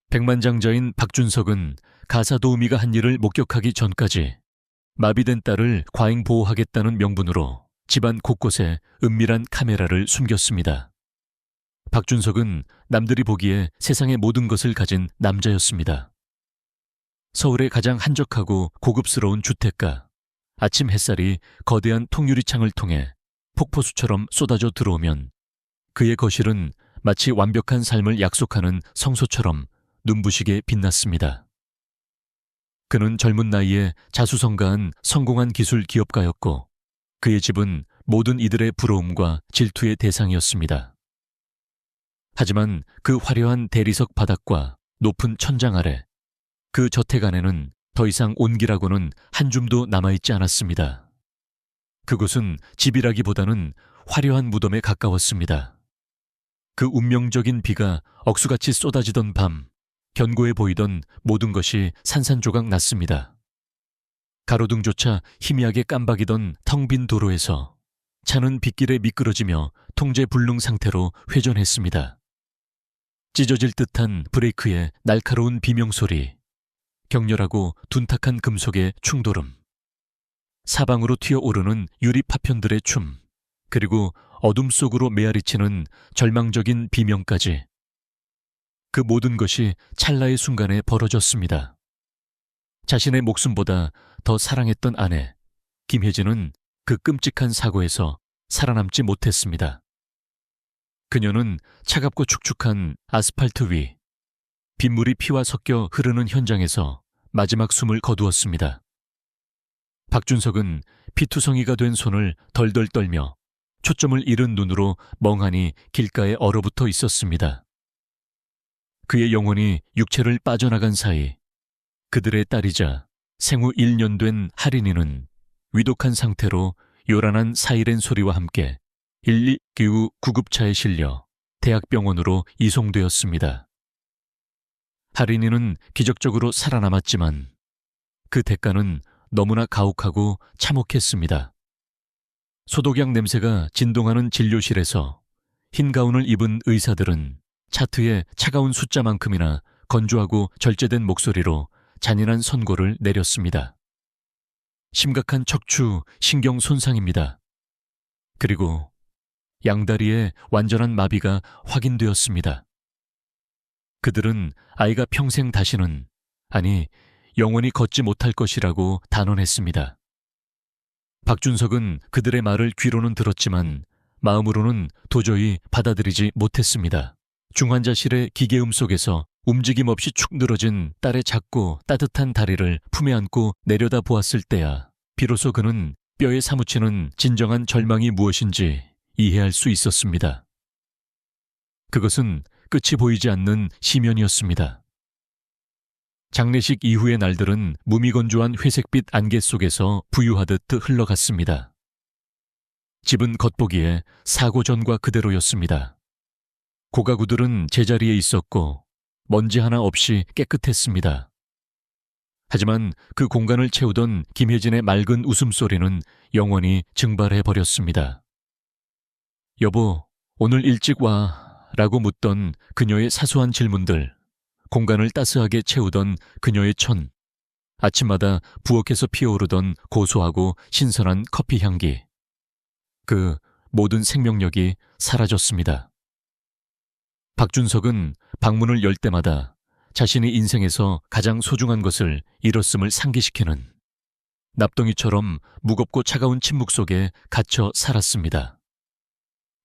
백만장자인 박준석은 가사 도우미가 한 일을 목격하기 전까지 마비된 딸을 과잉 보호하겠다는 명분으로 집안 곳곳에 은밀한 카메라를 숨겼습니다. 박준석은 남들이 보기에 세상의 모든 것을 가진 남자였습니다. 서울의 가장 한적하고 고급스러운 주택가. 아침 햇살이 거대한 통유리창을 통해 폭포수처럼 쏟아져 들어오면 그의 거실은 마치 완벽한 삶을 약속하는 성소처럼 눈부시게 빛났습니다. 그는 젊은 나이에 자수성가한 성공한 기술 기업가였고 그의 집은 모든 이들의 부러움과 질투의 대상이었습니다. 하지만 그 화려한 대리석 바닥과 높은 천장 아래 그 저택 안에는 더 이상 온기라고는 한 줌도 남아있지 않았습니다. 그곳은 집이라기보다는 화려한 무덤에 가까웠습니다. 그 운명적인 비가 억수같이 쏟아지던 밤, 견고해 보이던 모든 것이 산산조각 났습니다. 가로등조차 희미하게 깜박이던 텅 빈 도로에서 차는 빗길에 미끄러지며 통제불능 상태로 회전했습니다. 찢어질 듯한 브레이크의 날카로운 비명소리, 격렬하고 둔탁한 금속의 충돌음, 사방으로 튀어오르는 유리 파편들의 춤, 그리고 어둠 속으로 메아리치는 절망적인 비명까지 그 모든 것이 찰나의 순간에 벌어졌습니다. 자신의 목숨보다 더 사랑했던 아내 김혜진은 그 끔찍한 사고에서 살아남지 못했습니다. 그녀는 차갑고 축축한 아스팔트 위, 빗물이 피와 섞여 흐르는 현장에서 마지막 숨을 거두었습니다. 박준석은 피투성이가 된 손을 덜덜 떨며 초점을 잃은 눈으로 멍하니 길가에 얼어붙어 있었습니다. 그의 영혼이 육체를 빠져나간 사이 그들의 딸이자 생후 1년 된 하린이는 위독한 상태로 요란한 사이렌 소리와 함께 119 구급차에 실려 대학병원으로 이송되었습니다. 하린이는 기적적으로 살아남았지만 그 대가는 너무나 가혹하고 참혹했습니다. 소독약 냄새가 진동하는 진료실에서 흰 가운을 입은 의사들은 차트에 차가운 숫자만큼이나 건조하고 절제된 목소리로 잔인한 선고를 내렸습니다. 심각한 척추 신경 손상입니다. 그리고 양다리에 완전한 마비가 확인되었습니다. 그들은 아이가 평생 다시는, 아니 영원히 걷지 못할 것이라고 단언했습니다. 박준석은 그들의 말을 귀로는 들었지만 마음으로는 도저히 받아들이지 못했습니다. 중환자실의 기계음 속에서 움직임 없이 축 늘어진 딸의 작고 따뜻한 다리를 품에 안고 내려다 보았을 때야 비로소 그는 뼈에 사무치는 진정한 절망이 무엇인지 이해할 수 있었습니다. 그것은 끝이 보이지 않는 심연이었습니다. 장례식 이후의 날들은 무미건조한 회색빛 안개 속에서 부유하듯 흘러갔습니다. 집은 겉보기에 사고 전과 그대로였습니다. 고가구들은 제자리에 있었고 먼지 하나 없이 깨끗했습니다. 하지만 그 공간을 채우던 김혜진의 맑은 웃음소리는 영원히 증발해버렸습니다. 여보, 오늘 일찍 와 라고 묻던 그녀의 사소한 질문들, 공간을 따스하게 채우던 그녀의 천, 아침마다 부엌에서 피어오르던 고소하고 신선한 커피 향기, 그 모든 생명력이 사라졌습니다. 박준석은 방문을 열 때마다 자신이 인생에서 가장 소중한 것을 잃었음을 상기시키는 납덩이처럼 무겁고 차가운 침묵 속에 갇혀 살았습니다.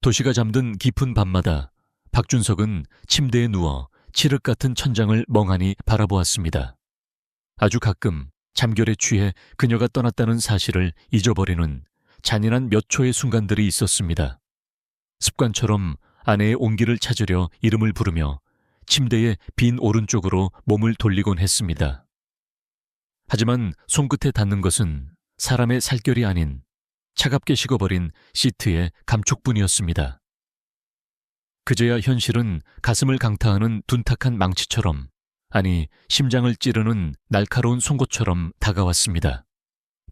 도시가 잠든 깊은 밤마다 박준석은 침대에 누워 칠흑 같은 천장을 멍하니 바라보았습니다. 아주 가끔 잠결에 취해 그녀가 떠났다는 사실을 잊어버리는 잔인한 몇 초의 순간들이 있었습니다. 습관처럼 아내의 온기를 찾으려 이름을 부르며 침대의 빈 오른쪽으로 몸을 돌리곤 했습니다. 하지만 손끝에 닿는 것은 사람의 살결이 아닌 차갑게 식어버린 시트의 감촉뿐이었습니다. 그제야 현실은 가슴을 강타하는 둔탁한 망치처럼, 아니 심장을 찌르는 날카로운 송곳처럼 다가왔습니다.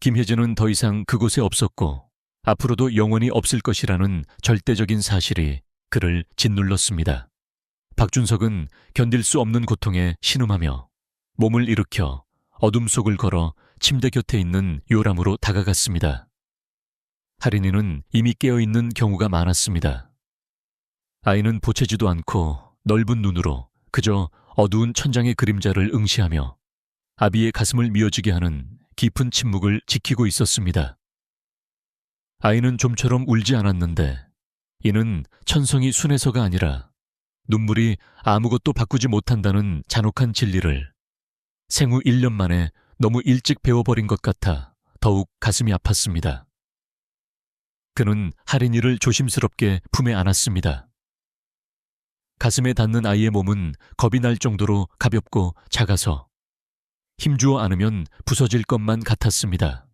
김혜진은 더 이상 그곳에 없었고 앞으로도 영원히 없을 것이라는 절대적인 사실이 그를 짓눌렀습니다. 박준석은 견딜 수 없는 고통에 신음하며 몸을 일으켜 어둠 속을 걸어 침대 곁에 있는 요람으로 다가갔습니다. 할인이는 이미 깨어있는 경우가 많았습니다. 아이는 보채지도 않고 넓은 눈으로 그저 어두운 천장의 그림자를 응시하며 아비의 가슴을 미어지게 하는 깊은 침묵을 지키고 있었습니다. 아이는 좀처럼 울지 않았는데 이는 천성이 순해서가 아니라 눈물이 아무것도 바꾸지 못한다는 잔혹한 진리를 생후 1년 만에 너무 일찍 배워버린 것 같아 더욱 가슴이 아팠습니다. 그는 할인이를 조심스럽게 품에 안았습니다. 가슴에 닿는 아이의 몸은 겁이 날 정도로 가볍고 작아서 힘주어 안으면 부서질 것만 같았습니다.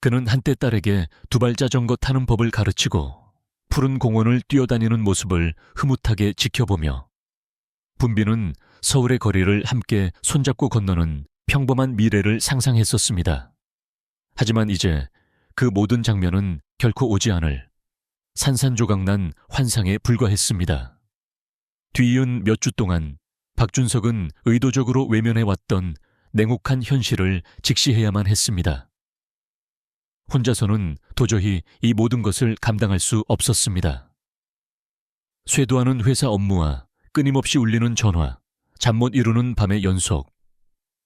그는 한때 딸에게 두발 자전거 타는 법을 가르치고 푸른 공원을 뛰어다니는 모습을 흐뭇하게 지켜보며 분비는 서울의 거리를 함께 손잡고 건너는 평범한 미래를 상상했었습니다. 하지만 이제 그 모든 장면은 결코 오지 않을 산산조각난 환상에 불과했습니다. 뒤이은 몇 주 동안 박준석은 의도적으로 외면해왔던 냉혹한 현실을 직시해야만 했습니다. 혼자서는 도저히 이 모든 것을 감당할 수 없었습니다. 쇄도하는 회사 업무와 끊임없이 울리는 전화, 잠 못 이루는 밤의 연속,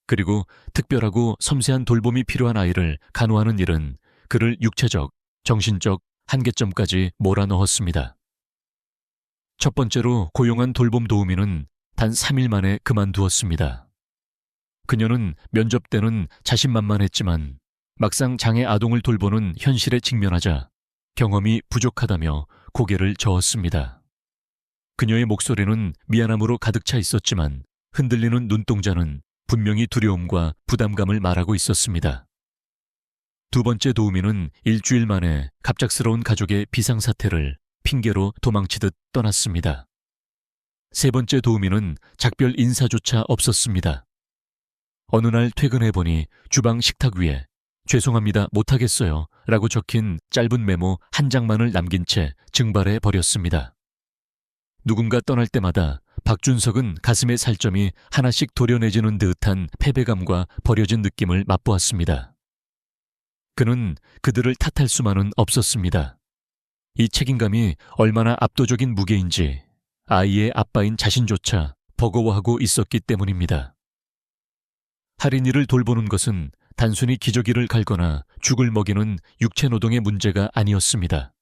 그리고 특별하고 섬세한 돌봄이 필요한 아이를 간호하는 일은 그를 육체적, 정신적 한계점까지 몰아넣었습니다. 첫 번째로 고용한 돌봄 도우미는 단 3일 만에 그만두었습니다. 그녀는 면접 때는 자신만만했지만 막상 장애 아동을 돌보는 현실에 직면하자 경험이 부족하다며 고개를 저었습니다. 그녀의 목소리는 미안함으로 가득 차 있었지만 흔들리는 눈동자는 분명히 두려움과 부담감을 말하고 있었습니다. 두 번째 도우미는 일주일 만에 갑작스러운 가족의 비상사태를 핑계로 도망치듯 떠났습니다. 세 번째 도우미는 작별 인사조차 없었습니다. 어느 날 퇴근해보니 주방 식탁 위에 죄송합니다, 못하겠어요 라고 적힌 짧은 메모 한 장만을 남긴 채 증발해 버렸습니다. 누군가 떠날 때마다 박준석은 가슴의 살점이 하나씩 도려내지는 듯한 패배감과 버려진 느낌을 맛보았습니다. 그는 그들을 탓할 수만은 없었습니다. 이 책임감이 얼마나 압도적인 무게인지 아이의 아빠인 자신조차 버거워하고 있었기 때문입니다. 할인이를 돌보는 것은 단순히 기저귀를 갈거나 죽을 먹이는 육체노동의 문제가 아니었습니다.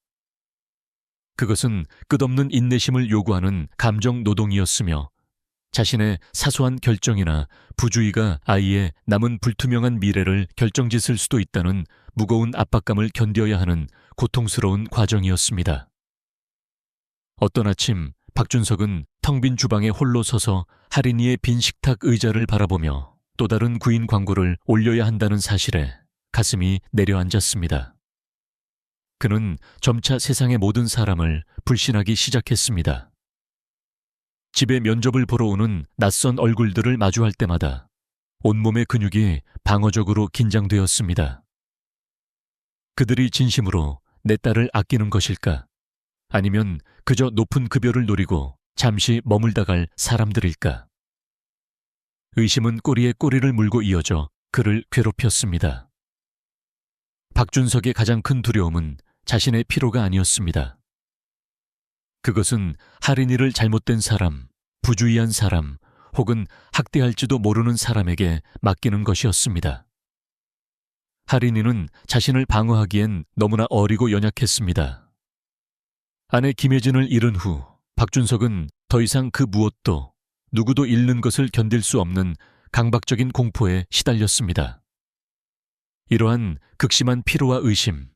그것은 끝없는 인내심을 요구하는 감정노동이었으며 자신의 사소한 결정이나 부주의가 아이의 남은 불투명한 미래를 결정짓을 수도 있다는 무거운 압박감을 견뎌야 하는 고통스러운 과정이었습니다. 어떤 아침 박준석은 텅 빈 주방에 홀로 서서 할인이의 빈 식탁 의자를 바라보며 또 다른 구인 광고를 올려야 한다는 사실에 가슴이 내려앉았습니다. 그는 점차 세상의 모든 사람을 불신하기 시작했습니다. 집에 면접을 보러 오는 낯선 얼굴들을 마주할 때마다 온몸의 근육이 방어적으로 긴장되었습니다. 그들이 진심으로 내 딸을 아끼는 것일까? 아니면 그저 높은 급여를 노리고 잠시 머물다 갈 사람들일까? 의심은 꼬리에 꼬리를 물고 이어져 그를 괴롭혔습니다. 박준석의 가장 큰 두려움은 자신의 피로가 아니었습니다. 그것은 할인이를 잘못된 사람, 부주의한 사람, 혹은 학대할지도 모르는 사람에게 맡기는 것이었습니다. 할인이는 자신을 방어하기엔 너무나 어리고 연약했습니다. 아내 김혜진을 잃은 후 박준석은 더 이상 그 무엇도 누구도 잃는 것을 견딜 수 없는 강박적인 공포에 시달렸습니다. 이러한 극심한 피로와 의심,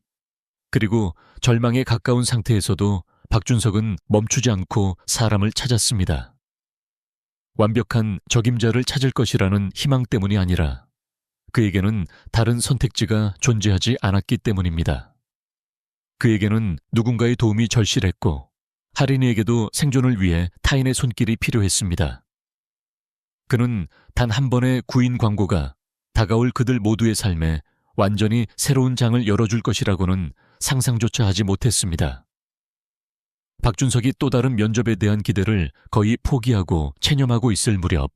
그리고 절망에 가까운 상태에서도 박준석은 멈추지 않고 사람을 찾았습니다. 완벽한 적임자를 찾을 것이라는 희망 때문이 아니라 그에게는 다른 선택지가 존재하지 않았기 때문입니다. 그에게는 누군가의 도움이 절실했고 할인이에게도 생존을 위해 타인의 손길이 필요했습니다. 그는 단 한 번의 구인 광고가 다가올 그들 모두의 삶에 완전히 새로운 장을 열어줄 것이라고는 상상조차 하지 못했습니다. 박준석이 또 다른 면접에 대한 기대를 거의 포기하고 체념하고 있을 무렵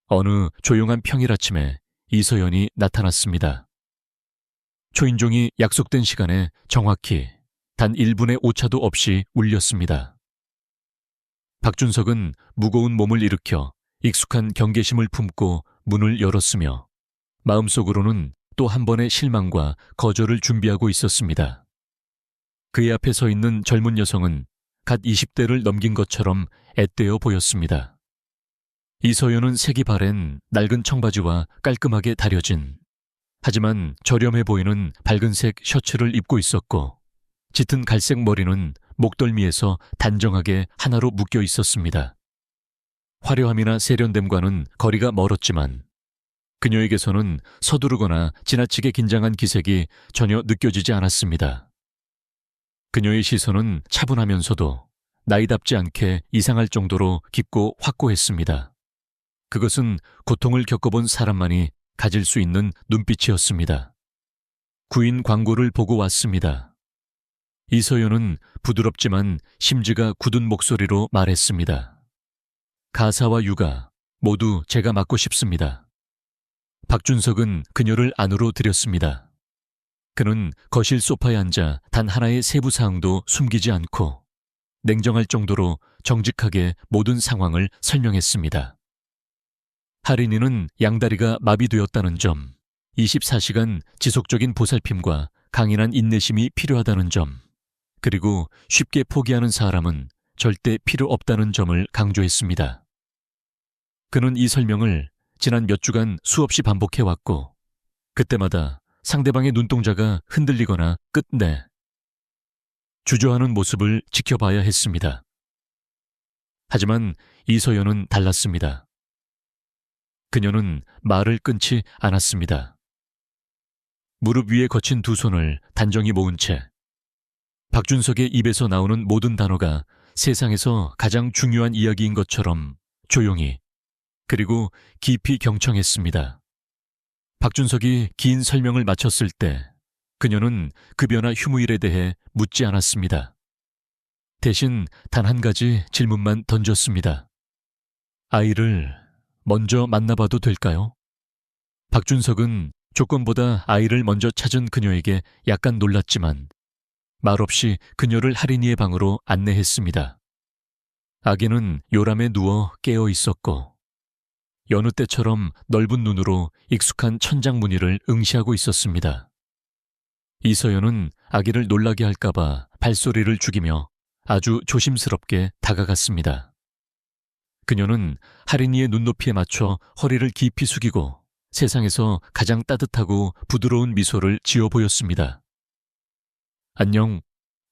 어느 조용한 평일 아침에 이서연이 나타났습니다. 초인종이 약속된 시간에 정확히 단 1분의 오차도 없이 울렸습니다. 박준석은 무거운 몸을 일으켜 익숙한 경계심을 품고 문을 열었으며 마음속으로는 또 한 번의 실망과 거절을 준비하고 있었습니다. 그의 앞에 서 있는 젊은 여성은 갓 20대를 넘긴 것처럼 앳되어 보였습니다. 이서연은 색이 바랜 낡은 청바지와 깔끔하게 다려진 하지만 저렴해 보이는 밝은색 셔츠를 입고 있었고 짙은 갈색 머리는 목덜미에서 단정하게 하나로 묶여 있었습니다. 화려함이나 세련됨과는 거리가 멀었지만 그녀에게서는 서두르거나 지나치게 긴장한 기색이 전혀 느껴지지 않았습니다. 그녀의 시선은 차분하면서도 나이답지 않게 이상할 정도로 깊고 확고했습니다. 그것은 고통을 겪어본 사람만이 가질 수 있는 눈빛이었습니다. 구인 광고를 보고 왔습니다. 이서연은 부드럽지만 심지가 굳은 목소리로 말했습니다. 가사와 육아 모두 제가 맡고 싶습니다. 박준석은 그녀를 안으로 들였습니다. 그는 거실 소파에 앉아 단 하나의 세부 사항도 숨기지 않고 냉정할 정도로 정직하게 모든 상황을 설명했습니다. 할인이는 양다리가 마비되었다는 점, 24시간 지속적인 보살핌과 강인한 인내심이 필요하다는 점, 그리고 쉽게 포기하는 사람은 절대 필요 없다는 점을 강조했습니다. 그는 이 설명을 지난 몇 주간 수없이 반복해왔고 그때마다 상대방의 눈동자가 흔들리거나 끝내 주저하는 모습을 지켜봐야 했습니다. 하지만 이서연은 달랐습니다. 그녀는 말을 끊지 않았습니다. 무릎 위에 거친 두 손을 단정히 모은 채 박준석의 입에서 나오는 모든 단어가 세상에서 가장 중요한 이야기인 것처럼 조용히 그리고 깊이 경청했습니다. 박준석이 긴 설명을 마쳤을 때 그녀는 급여나 휴무일에 대해 묻지 않았습니다. 대신 단 한 가지 질문만 던졌습니다. 아이를 먼저 만나봐도 될까요? 박준석은 조건보다 아이를 먼저 찾은 그녀에게 약간 놀랐지만 말없이 그녀를 할인이의 방으로 안내했습니다. 아기는 요람에 누워 깨어 있었고 여느 때처럼 넓은 눈으로 익숙한 천장 무늬를 응시하고 있었습니다. 이서연은 아기를 놀라게 할까봐 발소리를 죽이며 아주 조심스럽게 다가갔습니다. 그녀는 할인이의 눈높이에 맞춰 허리를 깊이 숙이고 세상에서 가장 따뜻하고 부드러운 미소를 지어 보였습니다. 안녕,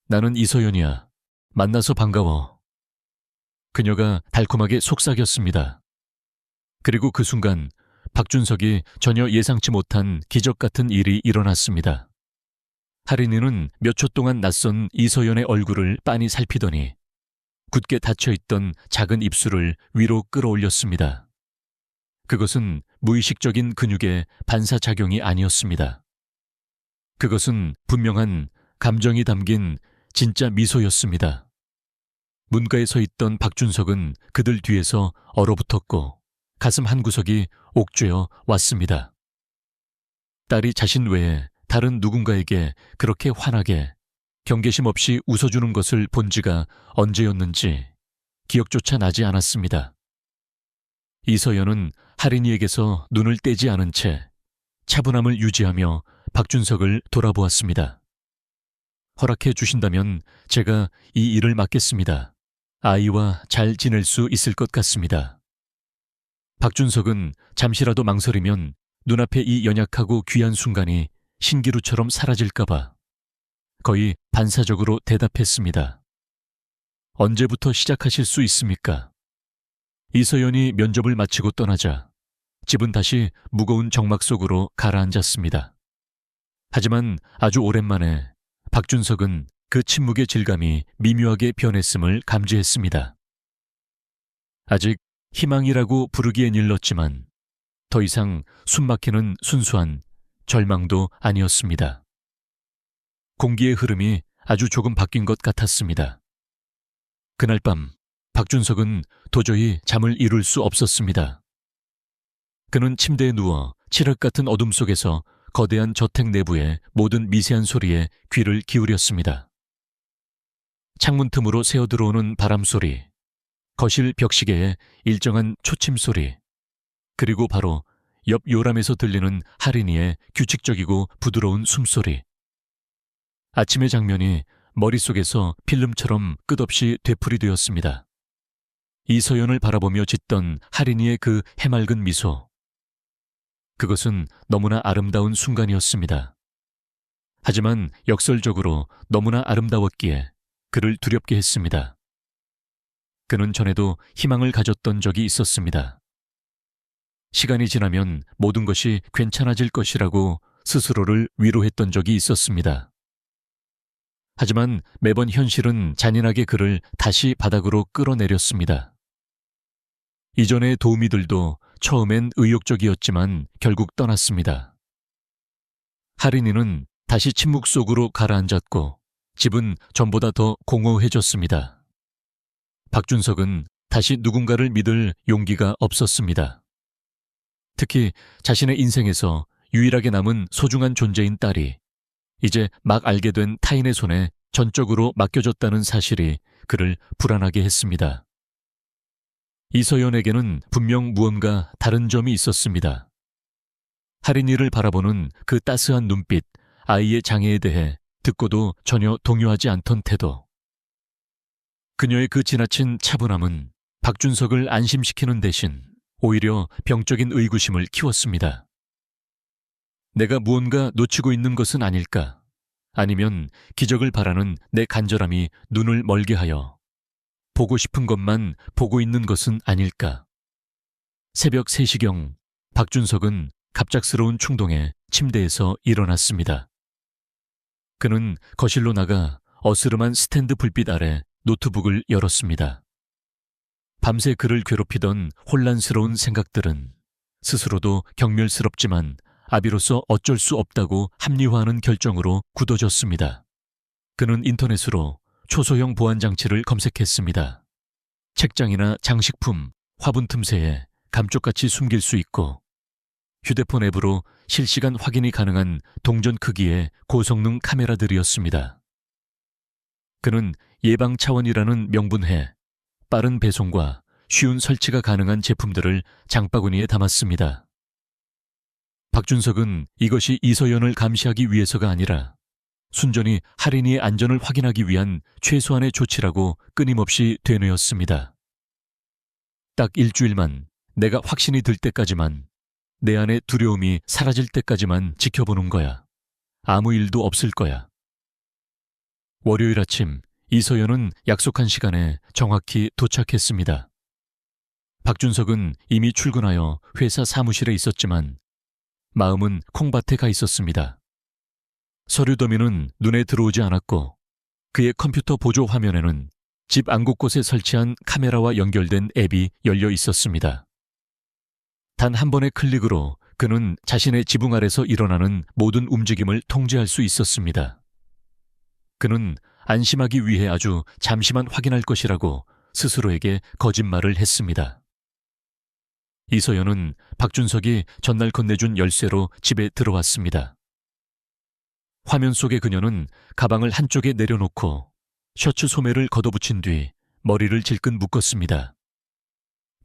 나는 이서연이야. 만나서 반가워. 그녀가 달콤하게 속삭였습니다. 그리고 그 순간 박준석이 전혀 예상치 못한 기적 같은 일이 일어났습니다. 할인이는 몇 초 동안 낯선 이서연의 얼굴을 빤히 살피더니 굳게 닫혀있던 작은 입술을 위로 끌어올렸습니다. 그것은 무의식적인 근육의 반사작용이 아니었습니다. 그것은 분명한 감정이 담긴 진짜 미소였습니다. 문가에 서 있던 박준석은 그들 뒤에서 얼어붙었고 가슴 한구석이 옥죄어 왔습니다. 딸이 자신 외에 다른 누군가에게 그렇게 환하게 경계심 없이 웃어주는 것을 본 지가 언제였는지 기억조차 나지 않았습니다. 이서연은 할인이에게서 눈을 떼지 않은 채 차분함을 유지하며 박준석을 돌아보았습니다. 허락해 주신다면 제가 이 일을 맡겠습니다. 아이와 잘 지낼 수 있을 것 같습니다. 박준석은 잠시라도 망설이면 눈앞에 이 연약하고 귀한 순간이 신기루처럼 사라질까봐 거의 반사적으로 대답했습니다. 언제부터 시작하실 수 있습니까? 이서연이 면접을 마치고 떠나자 집은 다시 무거운 정막 속으로 가라앉았습니다. 하지만 아주 오랜만에 박준석은 그 침묵의 질감이 미묘하게 변했음을 감지했습니다. 아직 희망이라고 부르기엔 일렀지만 더 이상 숨막히는 순수한 절망도 아니었습니다. 공기의 흐름이 아주 조금 바뀐 것 같았습니다. 그날 밤 박준석은 도저히 잠을 이룰 수 없었습니다. 그는 침대에 누워 칠흑 같은 어둠 속에서 거대한 저택 내부의 모든 미세한 소리에 귀를 기울였습니다. 창문 틈으로 새어들어오는 바람 소리, 거실 벽시계의 일정한 초침 소리, 그리고 바로 옆 요람에서 들리는 할인이의 규칙적이고 부드러운 숨소리. 아침의 장면이 머릿속에서 필름처럼 끝없이 되풀이되었습니다. 이서연을 바라보며 짓던 할인이의 그 해맑은 미소. 그것은 너무나 아름다운 순간이었습니다. 하지만 역설적으로 너무나 아름다웠기에 그를 두렵게 했습니다. 그는 전에도 희망을 가졌던 적이 있었습니다. 시간이 지나면 모든 것이 괜찮아질 것이라고 스스로를 위로했던 적이 있었습니다. 하지만 매번 현실은 잔인하게 그를 다시 바닥으로 끌어내렸습니다. 이전의 도우미들도 처음엔 의욕적이었지만 결국 떠났습니다. 할인이는 다시 침묵 속으로 가라앉았고 집은 전보다 더 공허해졌습니다. 박준석은 다시 누군가를 믿을 용기가 없었습니다. 특히 자신의 인생에서 유일하게 남은 소중한 존재인 딸이 이제 막 알게 된 타인의 손에 전적으로 맡겨졌다는 사실이 그를 불안하게 했습니다. 이서연에게는 분명 무언가 다른 점이 있었습니다. 할인이를 바라보는 그 따스한 눈빛, 아이의 장애에 대해 듣고도 전혀 동요하지 않던 태도. 그녀의 그 지나친 차분함은 박준석을 안심시키는 대신 오히려 병적인 의구심을 키웠습니다. 내가 무언가 놓치고 있는 것은 아닐까? 아니면 기적을 바라는 내 간절함이 눈을 멀게 하여 보고 싶은 것만 보고 있는 것은 아닐까? 새벽 3시경 박준석은 갑작스러운 충동에 침대에서 일어났습니다. 그는 거실로 나가 어스름한 스탠드 불빛 아래 노트북을 열었습니다. 밤새 그를 괴롭히던 혼란스러운 생각들은 스스로도 경멸스럽지만 아비로서 어쩔 수 없다고 합리화하는 결정으로 굳어졌습니다. 그는 인터넷으로 초소형 보안 장치를 검색했습니다. 책장이나 장식품, 화분 틈새에 감쪽같이 숨길 수 있고 휴대폰 앱으로 실시간 확인이 가능한 동전 크기의 고성능 카메라들이었습니다. 그는 예방 차원이라는 명분해 빠른 배송과 쉬운 설치가 가능한 제품들을 장바구니에 담았습니다. 박준석은 이것이 이서연을 감시하기 위해서가 아니라 순전히 할인이의 안전을 확인하기 위한 최소한의 조치라고 끊임없이 되뇌었습니다. 딱 일주일만, 내가 확신이 들 때까지만, 내 안의 두려움이 사라질 때까지만 지켜보는 거야. 아무 일도 없을 거야. 월요일 아침 이서연은 약속한 시간에 정확히 도착했습니다. 박준석은 이미 출근하여 회사 사무실에 있었지만 마음은 콩밭에 가 있었습니다. 서류 더미는 눈에 들어오지 않았고 그의 컴퓨터 보조 화면에는 집 안 곳곳에 설치한 카메라와 연결된 앱이 열려 있었습니다. 단 한 번의 클릭으로 그는 자신의 지붕 아래서 일어나는 모든 움직임을 통제할 수 있었습니다. 그는 안심하기 위해 아주 잠시만 확인할 것이라고 스스로에게 거짓말을 했습니다. 이서연은 박준석이 전날 건네준 열쇠로 집에 들어왔습니다. 화면 속의 그녀는 가방을 한쪽에 내려놓고 셔츠 소매를 걷어붙인 뒤 머리를 질끈 묶었습니다.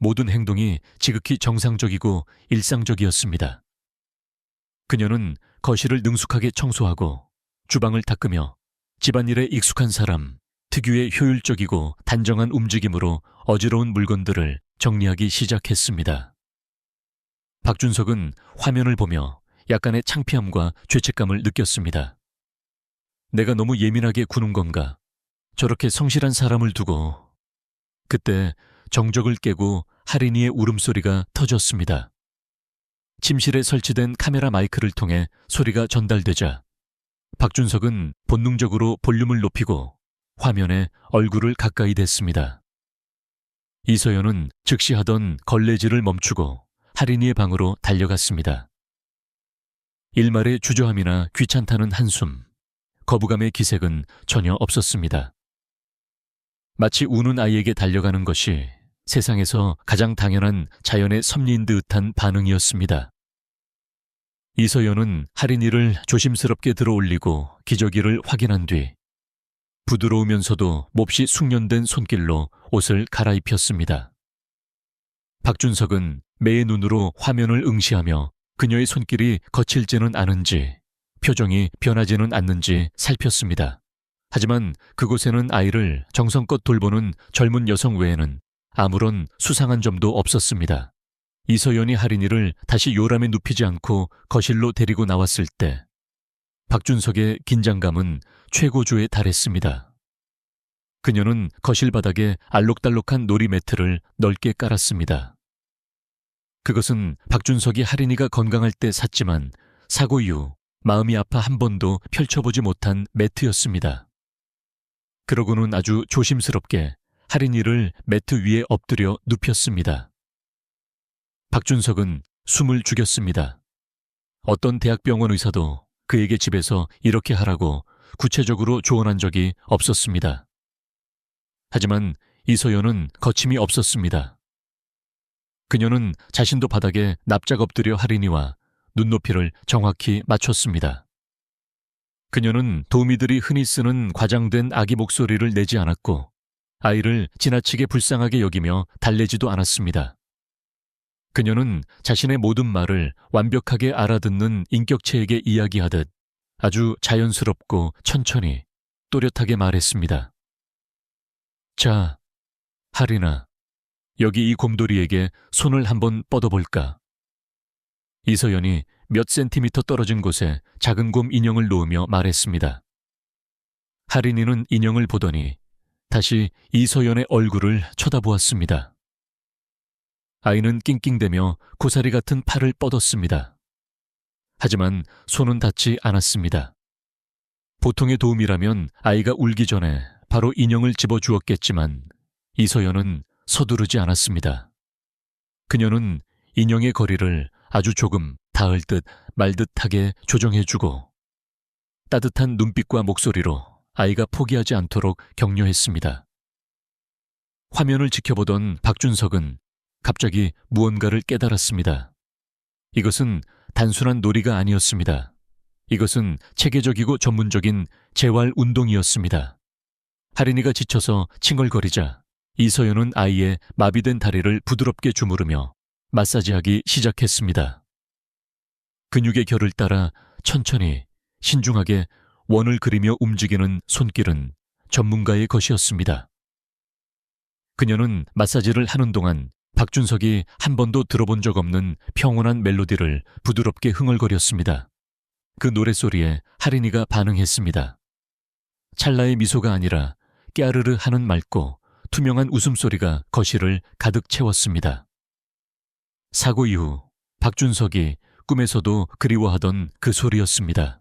모든 행동이 지극히 정상적이고 일상적이었습니다. 그녀는 거실을 능숙하게 청소하고 주방을 닦으며 집안일에 익숙한 사람, 특유의 효율적이고 단정한 움직임으로 어지러운 물건들을 정리하기 시작했습니다. 박준석은 화면을 보며 약간의 창피함과 죄책감을 느꼈습니다. 내가 너무 예민하게 구는 건가? 저렇게 성실한 사람을 두고. 그때 정적을 깨고 할인이의 울음소리가 터졌습니다. 침실에 설치된 카메라 마이크를 통해 소리가 전달되자 박준석은 본능적으로 볼륨을 높이고 화면에 얼굴을 가까이 댔습니다. 이서연은 즉시 하던 걸레질을 멈추고 할인이의 방으로 달려갔습니다. 일말의 주저함이나 귀찮다는 한숨, 거부감의 기색은 전혀 없었습니다. 마치 우는 아이에게 달려가는 것이 세상에서 가장 당연한 자연의 섭리인 듯한 반응이었습니다. 이서연은 할인이를 조심스럽게 들어올리고 기저귀를 확인한 뒤 부드러우면서도 몹시 숙련된 손길로 옷을 갈아입혔습니다. 박준석은 매의 눈으로 화면을 응시하며 그녀의 손길이 거칠지는 않은지 표정이 변하지는 않는지 살폈습니다. 하지만 그곳에는 아이를 정성껏 돌보는 젊은 여성 외에는 아무런 수상한 점도 없었습니다. 이서연이 할인이를 다시 요람에 눕히지 않고 거실로 데리고 나왔을 때 박준석의 긴장감은 최고조에 달했습니다. 그녀는 거실 바닥에 알록달록한 놀이 매트를 넓게 깔았습니다. 그것은 박준석이 할인이가 건강할 때 샀지만 사고 이후 마음이 아파 한 번도 펼쳐보지 못한 매트였습니다. 그러고는 아주 조심스럽게 할인이를 매트 위에 엎드려 눕혔습니다. 박준석은 숨을 죽였습니다. 어떤 대학병원 의사도 그에게 집에서 이렇게 하라고 구체적으로 조언한 적이 없었습니다. 하지만 이서연은 거침이 없었습니다. 그녀는 자신도 바닥에 납작 엎드려 할인이와 눈높이를 정확히 맞췄습니다. 그녀는 도우미들이 흔히 쓰는 과장된 아기 목소리를 내지 않았고 아이를 지나치게 불쌍하게 여기며 달래지도 않았습니다. 그녀는 자신의 모든 말을 완벽하게 알아듣는 인격체에게 이야기하듯 아주 자연스럽고 천천히 또렷하게 말했습니다. 자, 할인아, 여기 이 곰돌이에게 손을 한번 뻗어볼까? 이서연이 몇 센티미터 떨어진 곳에 작은 곰 인형을 놓으며 말했습니다. 할인이는 인형을 보더니 다시 이서연의 얼굴을 쳐다보았습니다. 아이는 낑낑대며 고사리 같은 팔을 뻗었습니다. 하지만 손은 닿지 않았습니다. 보통의 도움이라면 아이가 울기 전에 바로 인형을 집어주었겠지만 이서연은 서두르지 않았습니다. 그녀는 인형의 거리를 아주 조금 닿을 듯 말 듯하게 조정해주고 따뜻한 눈빛과 목소리로 아이가 포기하지 않도록 격려했습니다. 화면을 지켜보던 박준석은 갑자기 무언가를 깨달았습니다. 이것은 단순한 놀이가 아니었습니다. 이것은 체계적이고 전문적인 재활 운동이었습니다. 할인이가 지쳐서 칭얼거리자 이서연은 아이의 마비된 다리를 부드럽게 주무르며 마사지하기 시작했습니다. 근육의 결을 따라 천천히 신중하게 원을 그리며 움직이는 손길은 전문가의 것이었습니다. 그녀는 마사지를 하는 동안 박준석이 한 번도 들어본 적 없는 평온한 멜로디를 부드럽게 흥얼거렸습니다. 그 노랫소리에 할인이가 반응했습니다. 찰나의 미소가 아니라 깨아르르 하는 맑고 투명한 웃음소리가 거실을 가득 채웠습니다. 사고 이후 박준석이 꿈에서도 그리워하던 그 소리였습니다.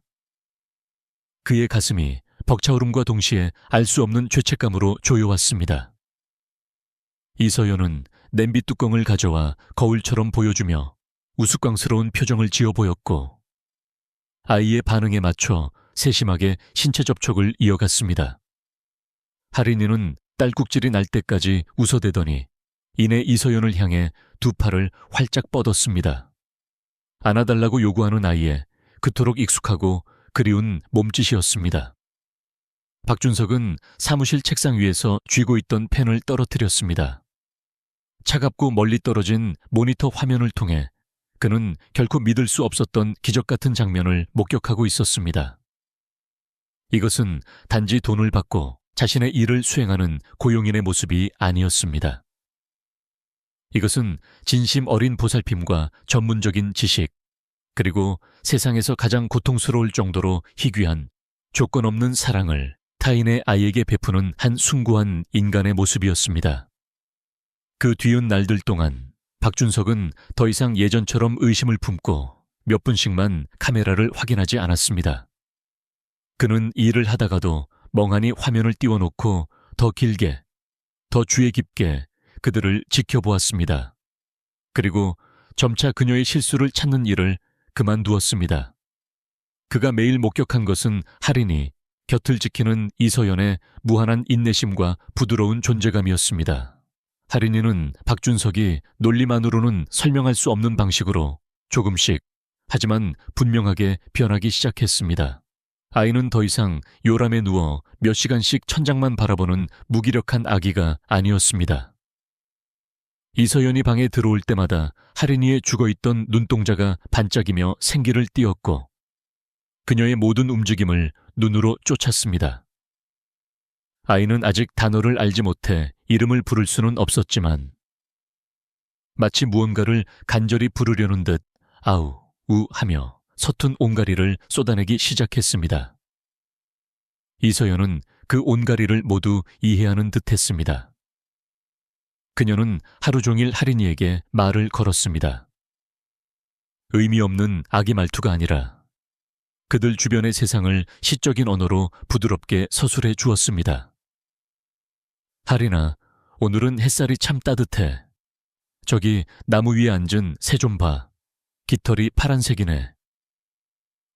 그의 가슴이 벅차오름과 동시에 알 수 없는 죄책감으로 조여왔습니다. 이서연은 냄비 뚜껑을 가져와 거울처럼 보여주며 우스꽝스러운 표정을 지어 보였고 아이의 반응에 맞춰 세심하게 신체 접촉을 이어갔습니다. 할인이는 딸꾹질이 날 때까지 웃어대더니 이내 이서연을 향해 두 팔을 활짝 뻗었습니다. 안아달라고 요구하는 아이에 그토록 익숙하고 그리운 몸짓이었습니다. 박준석은 사무실 책상 위에서 쥐고 있던 펜을 떨어뜨렸습니다. 차갑고 멀리 떨어진 모니터 화면을 통해 그는 결코 믿을 수 없었던 기적 같은 장면을 목격하고 있었습니다. 이것은 단지 돈을 받고 자신의 일을 수행하는 고용인의 모습이 아니었습니다. 이것은 진심 어린 보살핌과 전문적인 지식, 그리고 세상에서 가장 고통스러울 정도로 희귀한 조건 없는 사랑을 타인의 아이에게 베푸는 한 숭고한 인간의 모습이었습니다. 그 뒤은 날들 동안 박준석은 더 이상 예전처럼 의심을 품고 몇 분씩만 카메라를 확인하지 않았습니다. 그는 일을 하다가도 멍하니 화면을 띄워놓고 더 길게, 더 주의 깊게 그들을 지켜보았습니다. 그리고 점차 그녀의 실수를 찾는 일을 그만두었습니다. 그가 매일 목격한 것은 할인이 곁을 지키는 이서연의 무한한 인내심과 부드러운 존재감이었습니다. 하린이는 박준석이 논리만으로는 설명할 수 없는 방식으로 조금씩, 하지만 분명하게 변하기 시작했습니다. 아이는 더 이상 요람에 누워 몇 시간씩 천장만 바라보는 무기력한 아기가 아니었습니다. 이서연이 방에 들어올 때마다 하린이의 죽어있던 눈동자가 반짝이며 생기를 띄었고 그녀의 모든 움직임을 눈으로 쫓았습니다. 아이는 아직 단어를 알지 못해 이름을 부를 수는 없었지만 마치 무언가를 간절히 부르려는 듯 아우, 우 하며 서툰 온가리를 쏟아내기 시작했습니다. 이서연은 그 온가리를 모두 이해하는 듯했습니다. 그녀는 하루 종일 하린이에게 말을 걸었습니다. 의미 없는 아기 말투가 아니라 그들 주변의 세상을 시적인 언어로 부드럽게 서술해 주었습니다. 하린아, 오늘은 햇살이 참 따뜻해. 저기 나무 위에 앉은 새 좀 봐. 깃털이 파란색이네.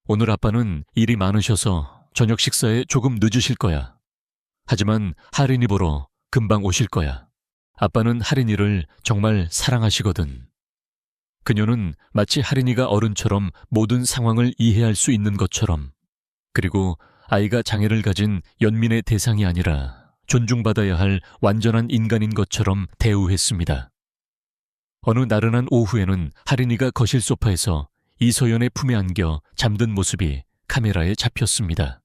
오늘 아빠는 일이 많으셔서 저녁 식사에 조금 늦으실 거야. 하지만 하린이 보러 금방 오실 거야. 아빠는 하린이를 정말 사랑하시거든. 그녀는 마치 하린이가 어른처럼 모든 상황을 이해할 수 있는 것처럼, 그리고 아이가 장애를 가진 연민의 대상이 아니라 존중받아야 할 완전한 인간인 것처럼 대우했습니다. 어느 나른한 오후에는 하린이가 거실 소파에서 이서연의 품에 안겨 잠든 모습이 카메라에 잡혔습니다.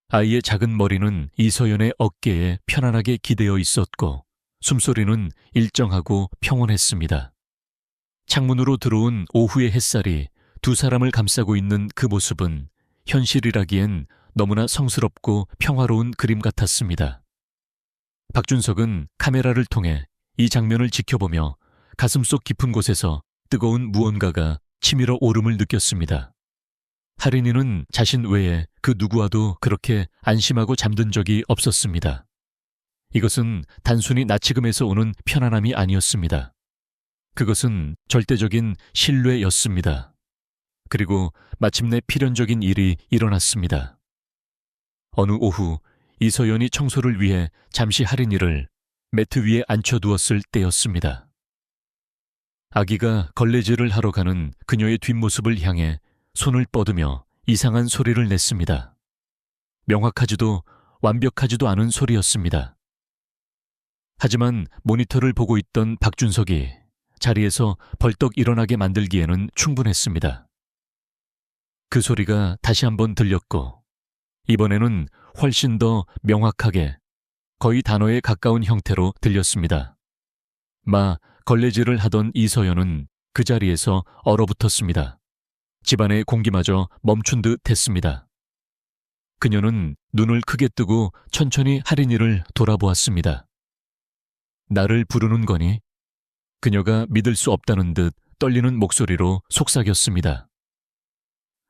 아이의 작은 머리는 이서연의 어깨에 편안하게 기대어 있었고 숨소리는 일정하고 평온했습니다. 창문으로 들어온 오후의 햇살이 두 사람을 감싸고 있는 그 모습은 현실이라기엔 너무나 성스럽고 평화로운 그림 같았습니다. 박준석은 카메라를 통해 이 장면을 지켜보며 가슴속 깊은 곳에서 뜨거운 무언가가 치밀어 오름을 느꼈습니다. 하린이는 자신 외에 그 누구와도 그렇게 안심하고 잠든 적이 없었습니다. 이것은 단순히 나치금에서 오는 편안함이 아니었습니다. 그것은 절대적인 신뢰였습니다. 그리고 마침내 필연적인 일이 일어났습니다. 어느 오후 이서연이 청소를 위해 잠시 하린이를 매트 위에 앉혀두었을 때였습니다. 아기가 걸레질을 하러 가는 그녀의 뒷모습을 향해 손을 뻗으며 이상한 소리를 냈습니다. 명확하지도 완벽하지도 않은 소리였습니다. 하지만 모니터를 보고 있던 박준석이 자리에서 벌떡 일어나게 만들기에는 충분했습니다. 그 소리가 다시 한번 들렸고 이번에는 훨씬 더 명확하게 거의 단어에 가까운 형태로 들렸습니다. 걸레질을 하던 이서연은 그 자리에서 얼어붙었습니다. 집안의 공기마저 멈춘 듯 했습니다. 그녀는 눈을 크게 뜨고 천천히 하린이를 돌아보았습니다. 나를 부르는 거니? 그녀가 믿을 수 없다는 듯 떨리는 목소리로 속삭였습니다.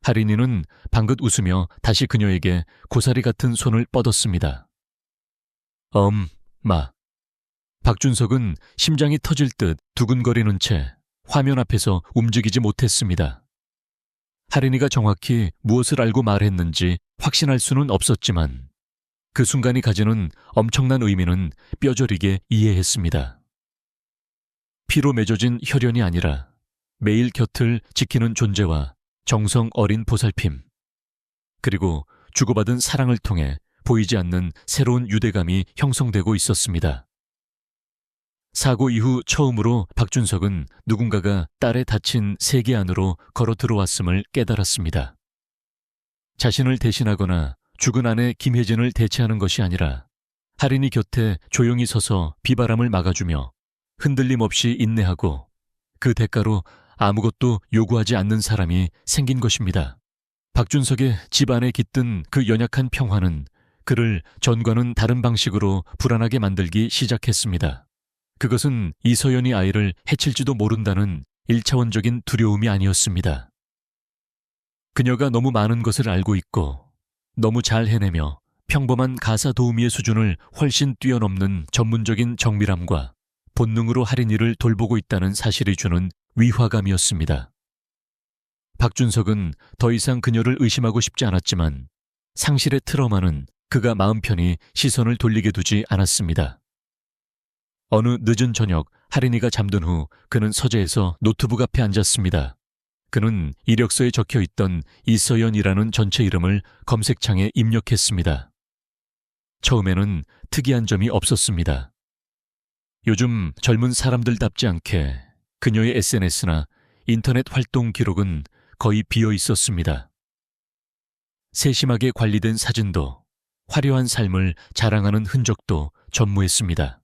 하린이는 방긋 웃으며 다시 그녀에게 고사리 같은 손을 뻗었습니다. 마. 박준석은 심장이 터질 듯 두근거리는 채 화면 앞에서 움직이지 못했습니다. 하린이가 정확히 무엇을 알고 말했는지 확신할 수는 없었지만 그 순간이 가지는 엄청난 의미는 뼈저리게 이해했습니다. 피로 맺어진 혈연이 아니라 매일 곁을 지키는 존재와 정성 어린 보살핌, 그리고 주고받은 사랑을 통해 보이지 않는 새로운 유대감이 형성되고 있었습니다. 사고 이후 처음으로 박준석은 누군가가 딸의 닫힌 세계 안으로 걸어 들어왔음을 깨달았습니다. 자신을 대신하거나 죽은 아내 김혜진을 대체하는 것이 아니라 하린이 곁에 조용히 서서 비바람을 막아주며 흔들림 없이 인내하고 그 대가로 아무것도 요구하지 않는 사람이 생긴 것입니다. 박준석의 집 안에 깃든 그 연약한 평화는 그를 전과는 다른 방식으로 불안하게 만들기 시작했습니다. 그것은 이서연이 아이를 해칠지도 모른다는 1차원적인 두려움이 아니었습니다. 그녀가 너무 많은 것을 알고 있고 너무 잘 해내며 평범한 가사 도우미의 수준을 훨씬 뛰어넘는 전문적인 정밀함과 본능으로 하린이를 돌보고 있다는 사실이 주는 위화감이었습니다. 박준석은 더 이상 그녀를 의심하고 싶지 않았지만 상실의 트라우마는 그가 마음 편히 시선을 돌리게 두지 않았습니다. 어느 늦은 저녁 하린이가 잠든 후 그는 서재에서 노트북 앞에 앉았습니다. 그는 이력서에 적혀 있던 이서연이라는 전체 이름을 검색창에 입력했습니다. 처음에는 특이한 점이 없었습니다. 요즘 젊은 사람들답지 않게 그녀의 SNS나 인터넷 활동 기록은 거의 비어 있었습니다. 세심하게 관리된 사진도 화려한 삶을 자랑하는 흔적도 전무했습니다.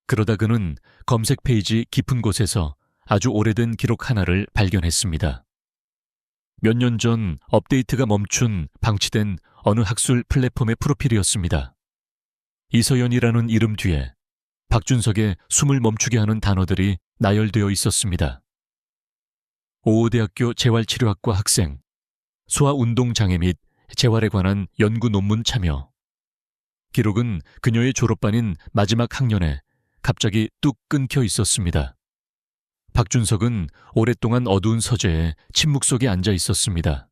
그러다 그는 검색 페이지 깊은 곳에서 아주 오래된 기록 하나를 발견했습니다. 몇 년 전 업데이트가 멈춘 방치된 어느 학술 플랫폼의 프로필이었습니다. 이서연이라는 이름 뒤에 박준석의 숨을 멈추게 하는 단어들이 나열되어 있었습니다. 오호대학교 재활치료학과 학생, 소아운동장애 및 재활에 관한 연구 논문 참여. 기록은 그녀의 졸업반인 마지막 학년에 갑자기 뚝 끊겨 있었습니다. 박준석은 오랫동안 어두운 서재에 침묵 속에 앉아 있었습니다.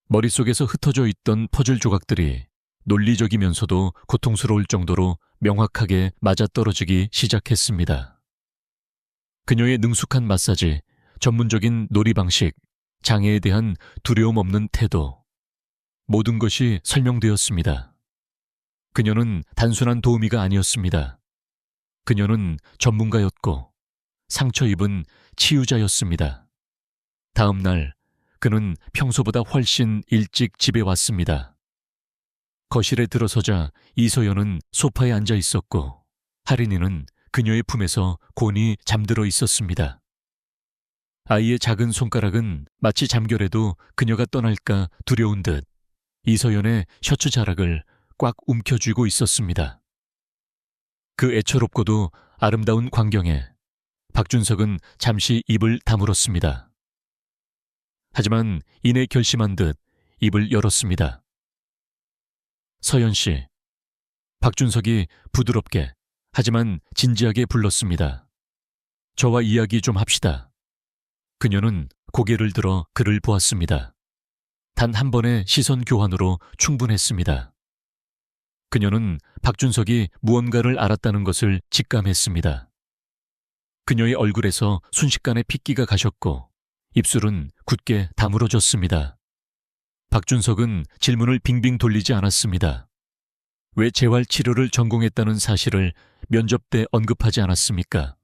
머릿속에서 흩어져 있던 퍼즐 조각들이 논리적이면서도 고통스러울 정도로 명확하게 맞아떨어지기 시작했습니다. 그녀의 능숙한 마사지, 전문적인 놀이 방식, 장애에 대한 두려움 없는 태도, 모든 것이 설명되었습니다. 그녀는 단순한 도우미가 아니었습니다. 그녀는 전문가였고 상처 입은 치유자였습니다. 다음 날 그는 평소보다 훨씬 일찍 집에 왔습니다. 거실에 들어서자 이서연은 소파에 앉아 있었고 하린이는 그녀의 품에서 곤히 잠들어 있었습니다. 아이의 작은 손가락은 마치 잠결에도 그녀가 떠날까 두려운 듯 이서연의 셔츠 자락을 꽉 움켜쥐고 있었습니다. 그 애처롭고도 아름다운 광경에 박준석은 잠시 입을 다물었습니다. 하지만 이내 결심한 듯 입을 열었습니다. 서연 씨, 박준석이 부드럽게 하지만 진지하게 불렀습니다. 저와 이야기 좀 합시다. 그녀는 고개를 들어 그를 보았습니다. 단 한 번의 시선 교환으로 충분했습니다. 그녀는 박준석이 무언가를 알았다는 것을 직감했습니다. 그녀의 얼굴에서 순식간에 핏기가 가셨고 입술은 굳게 다물어졌습니다. 박준석은 질문을 빙빙 돌리지 않았습니다. 왜 재활치료를 전공했다는 사실을 면접 때 언급하지 않았습니까?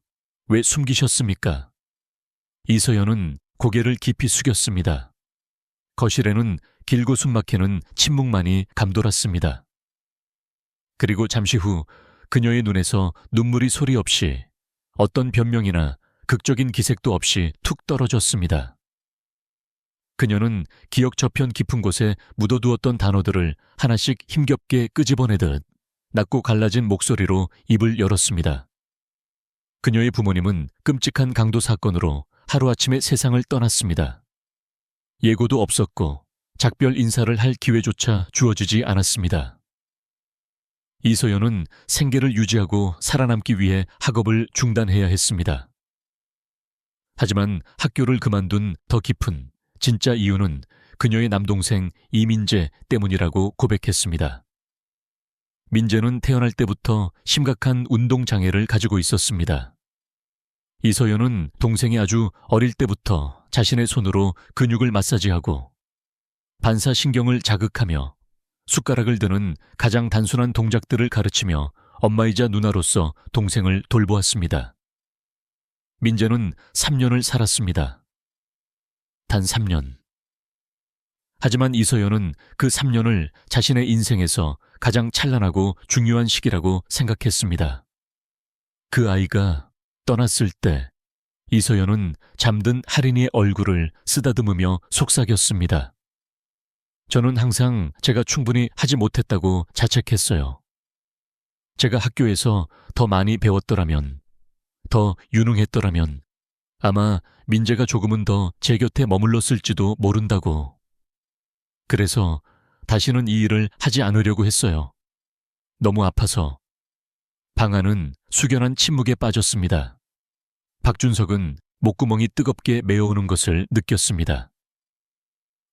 왜 숨기셨습니까? 이서연은 고개를 깊이 숙였습니다. 거실에는 길고 숨막히는 침묵만이 감돌았습니다. 그리고 잠시 후 그녀의 눈에서 눈물이 소리 없이 어떤 변명이나 극적인 기색도 없이 툭 떨어졌습니다. 그녀는 기억 저편 깊은 곳에 묻어두었던 단어들을 하나씩 힘겹게 끄집어내듯 낮고 갈라진 목소리로 입을 열었습니다. 그녀의 부모님은 끔찍한 강도 사건으로 하루아침에 세상을 떠났습니다. 예고도 없었고 작별 인사를 할 기회조차 주어지지 않았습니다. 이서연은 생계를 유지하고 살아남기 위해 학업을 중단해야 했습니다. 하지만 학교를 그만둔 더 깊은 진짜 이유는 그녀의 남동생 이민재 때문이라고 고백했습니다. 민재는 태어날 때부터 심각한 운동장애를 가지고 있었습니다. 이서연은 동생이 아주 어릴 때부터 자신의 손으로 근육을 마사지하고 반사신경을 자극하며 숟가락을 드는 가장 단순한 동작들을 가르치며 엄마이자 누나로서 동생을 돌보았습니다. 민재는 3년을 살았습니다. 단 3년. 하지만 이서연은 그 3년을 자신의 인생에서 가장 찬란하고 중요한 시기라고 생각했습니다. 그 아이가 떠났을 때 이서연은 잠든 하린이의 얼굴을 쓰다듬으며 속삭였습니다. 저는 항상 제가 충분히 하지 못했다고 자책했어요. 제가 학교에서 더 많이 배웠더라면, 더 유능했더라면 아마 민재가 조금은 더 제 곁에 머물렀을지도 모른다고. 그래서 다시는 이 일을 하지 않으려고 했어요. 너무 아파서. 방 안은 숙연한 침묵에 빠졌습니다. 박준석은 목구멍이 뜨겁게 메어오는 것을 느꼈습니다.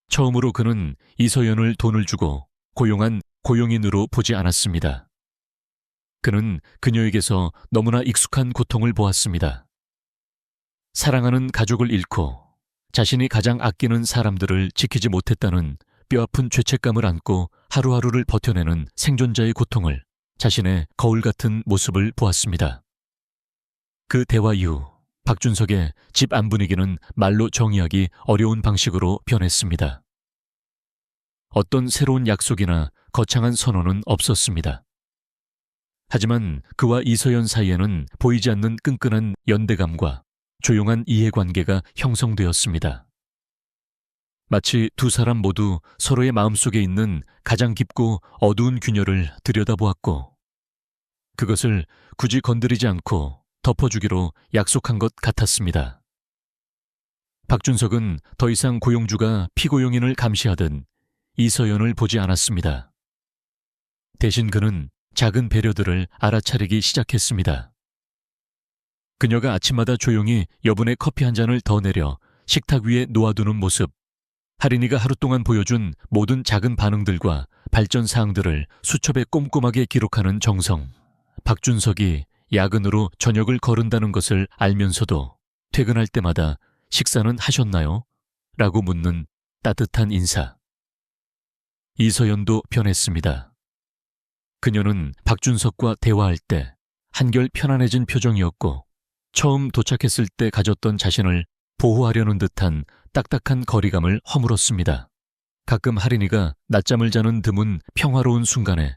처음으로 그는 이서연을 돈을 주고 고용한 고용인으로 보지 않았습니다. 그는 그녀에게서 너무나 익숙한 고통을 보았습니다. 사랑하는 가족을 잃고 자신이 가장 아끼는 사람들을 지키지 못했다는 뼈아픈 죄책감을 안고 하루하루를 버텨내는 생존자의 고통을, 자신의 거울 같은 모습을 보았습니다. 그 대화 이후 박준석의 집 안 분위기는 말로 정의하기 어려운 방식으로 변했습니다. 어떤 새로운 약속이나 거창한 선언은 없었습니다. 하지만 그와 이서연 사이에는 보이지 않는 끈끈한 연대감과 조용한 이해관계가 형성되었습니다. 마치 두 사람 모두 서로의 마음속에 있는 가장 깊고 어두운 균열을 들여다보았고, 그것을 굳이 건드리지 않고 덮어주기로 약속한 것 같았습니다. 박준석은 더 이상 고용주가 피고용인을 감시하듯 이서연을 보지 않았습니다. 대신 그는 작은 배려들을 알아차리기 시작했습니다. 그녀가 아침마다 조용히 여분의 커피 한 잔을 더 내려 식탁 위에 놓아두는 모습, 할인이가 하루 동안 보여준 모든 작은 반응들과 발전 사항들을 수첩에 꼼꼼하게 기록하는 정성, 박준석이 야근으로 저녁을 거른다는 것을 알면서도 퇴근할 때마다 식사는 하셨나요? 라고 묻는 따뜻한 인사. 이서연도 변했습니다. 그녀는 박준석과 대화할 때 한결 편안해진 표정이었고, 처음 도착했을 때 가졌던 자신을 보호하려는 듯한 딱딱한 거리감을 허물었습니다. 가끔 할인이가 낮잠을 자는 드문 평화로운 순간에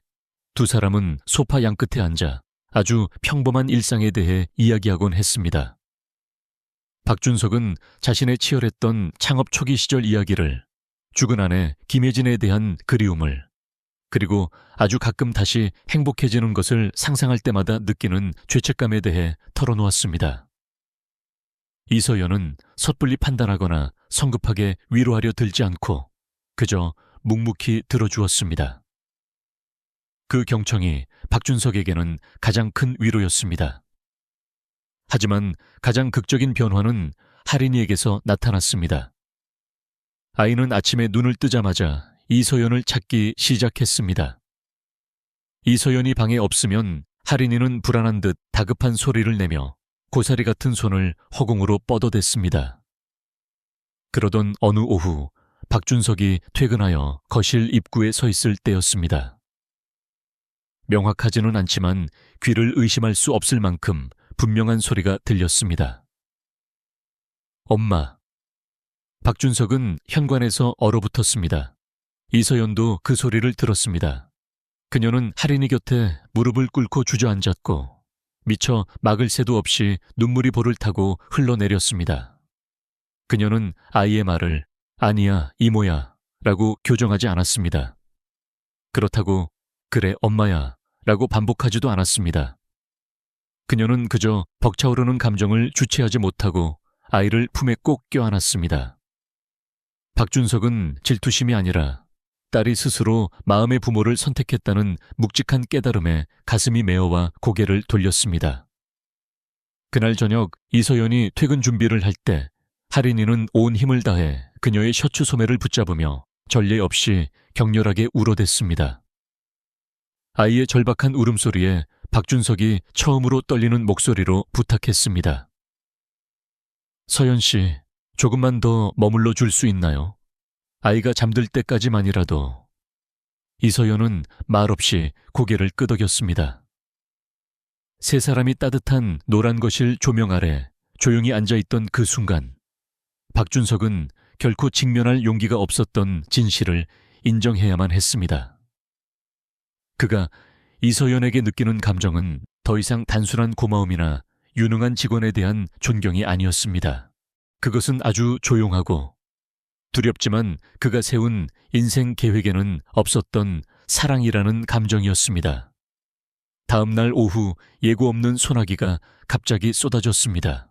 두 사람은 소파 양끝에 앉아 아주 평범한 일상에 대해 이야기하곤 했습니다. 박준석은 자신의 치열했던 창업 초기 시절 이야기를, 죽은 아내 김혜진에 대한 그리움을, 그리고 아주 가끔 다시 행복해지는 것을 상상할 때마다 느끼는 죄책감에 대해 털어놓았습니다. 이서연은 섣불리 판단하거나 성급하게 위로하려 들지 않고 그저 묵묵히 들어주었습니다. 그 경청이 박준석에게는 가장 큰 위로였습니다. 하지만 가장 극적인 변화는 할인이에게서 나타났습니다. 아이는 아침에 눈을 뜨자마자 이서연을 찾기 시작했습니다. 이서연이 방에 없으면 할인이는 불안한 듯 다급한 소리를 내며 고사리 같은 손을 허공으로 뻗어댔습니다. 그러던 어느 오후 박준석이 퇴근하여 거실 입구에 서 있을 때였습니다. 명확하지는 않지만 귀를 의심할 수 없을 만큼 분명한 소리가 들렸습니다. 엄마. 박준석은 현관에서 얼어붙었습니다. 이서연도 그 소리를 들었습니다. 그녀는 할인이 곁에 무릎을 꿇고 주저앉았고 미처 막을 새도 없이 눈물이 볼을 타고 흘러내렸습니다. 그녀는 아이의 말을 아니야, 이모야 라고 교정하지 않았습니다. 그렇다고 그래, 엄마야 라고 반복하지도 않았습니다. 그녀는 그저 벅차오르는 감정을 주체하지 못하고 아이를 품에 꼭 껴안았습니다. 박준석은 질투심이 아니라 딸이 스스로 마음의 부모를 선택했다는 묵직한 깨달음에 가슴이 메어와 고개를 돌렸습니다. 그날 저녁 이서연이 퇴근 준비를 할 때 할인이는 온 힘을 다해 그녀의 셔츠 소매를 붙잡으며 전례 없이 격렬하게 울어댔습니다. 아이의 절박한 울음소리에 박준석이 처음으로 떨리는 목소리로 부탁했습니다. 서연 씨, 조금만 더 머물러 줄 수 있나요? 아이가 잠들 때까지만이라도. 이서연은 말없이 고개를 끄덕였습니다. 세 사람이 따뜻한 노란 거실 조명 아래 조용히 앉아있던 그 순간, 박준석은 결코 직면할 용기가 없었던 진실을 인정해야만 했습니다. 그가 이서연에게 느끼는 감정은 더 이상 단순한 고마움이나 유능한 직원에 대한 존경이 아니었습니다. 그것은 아주 조용하고 두렵지만 그가 세운 인생 계획에는 없었던 사랑이라는 감정이었습니다. 다음 날 오후 예고 없는 소나기가 갑자기 쏟아졌습니다.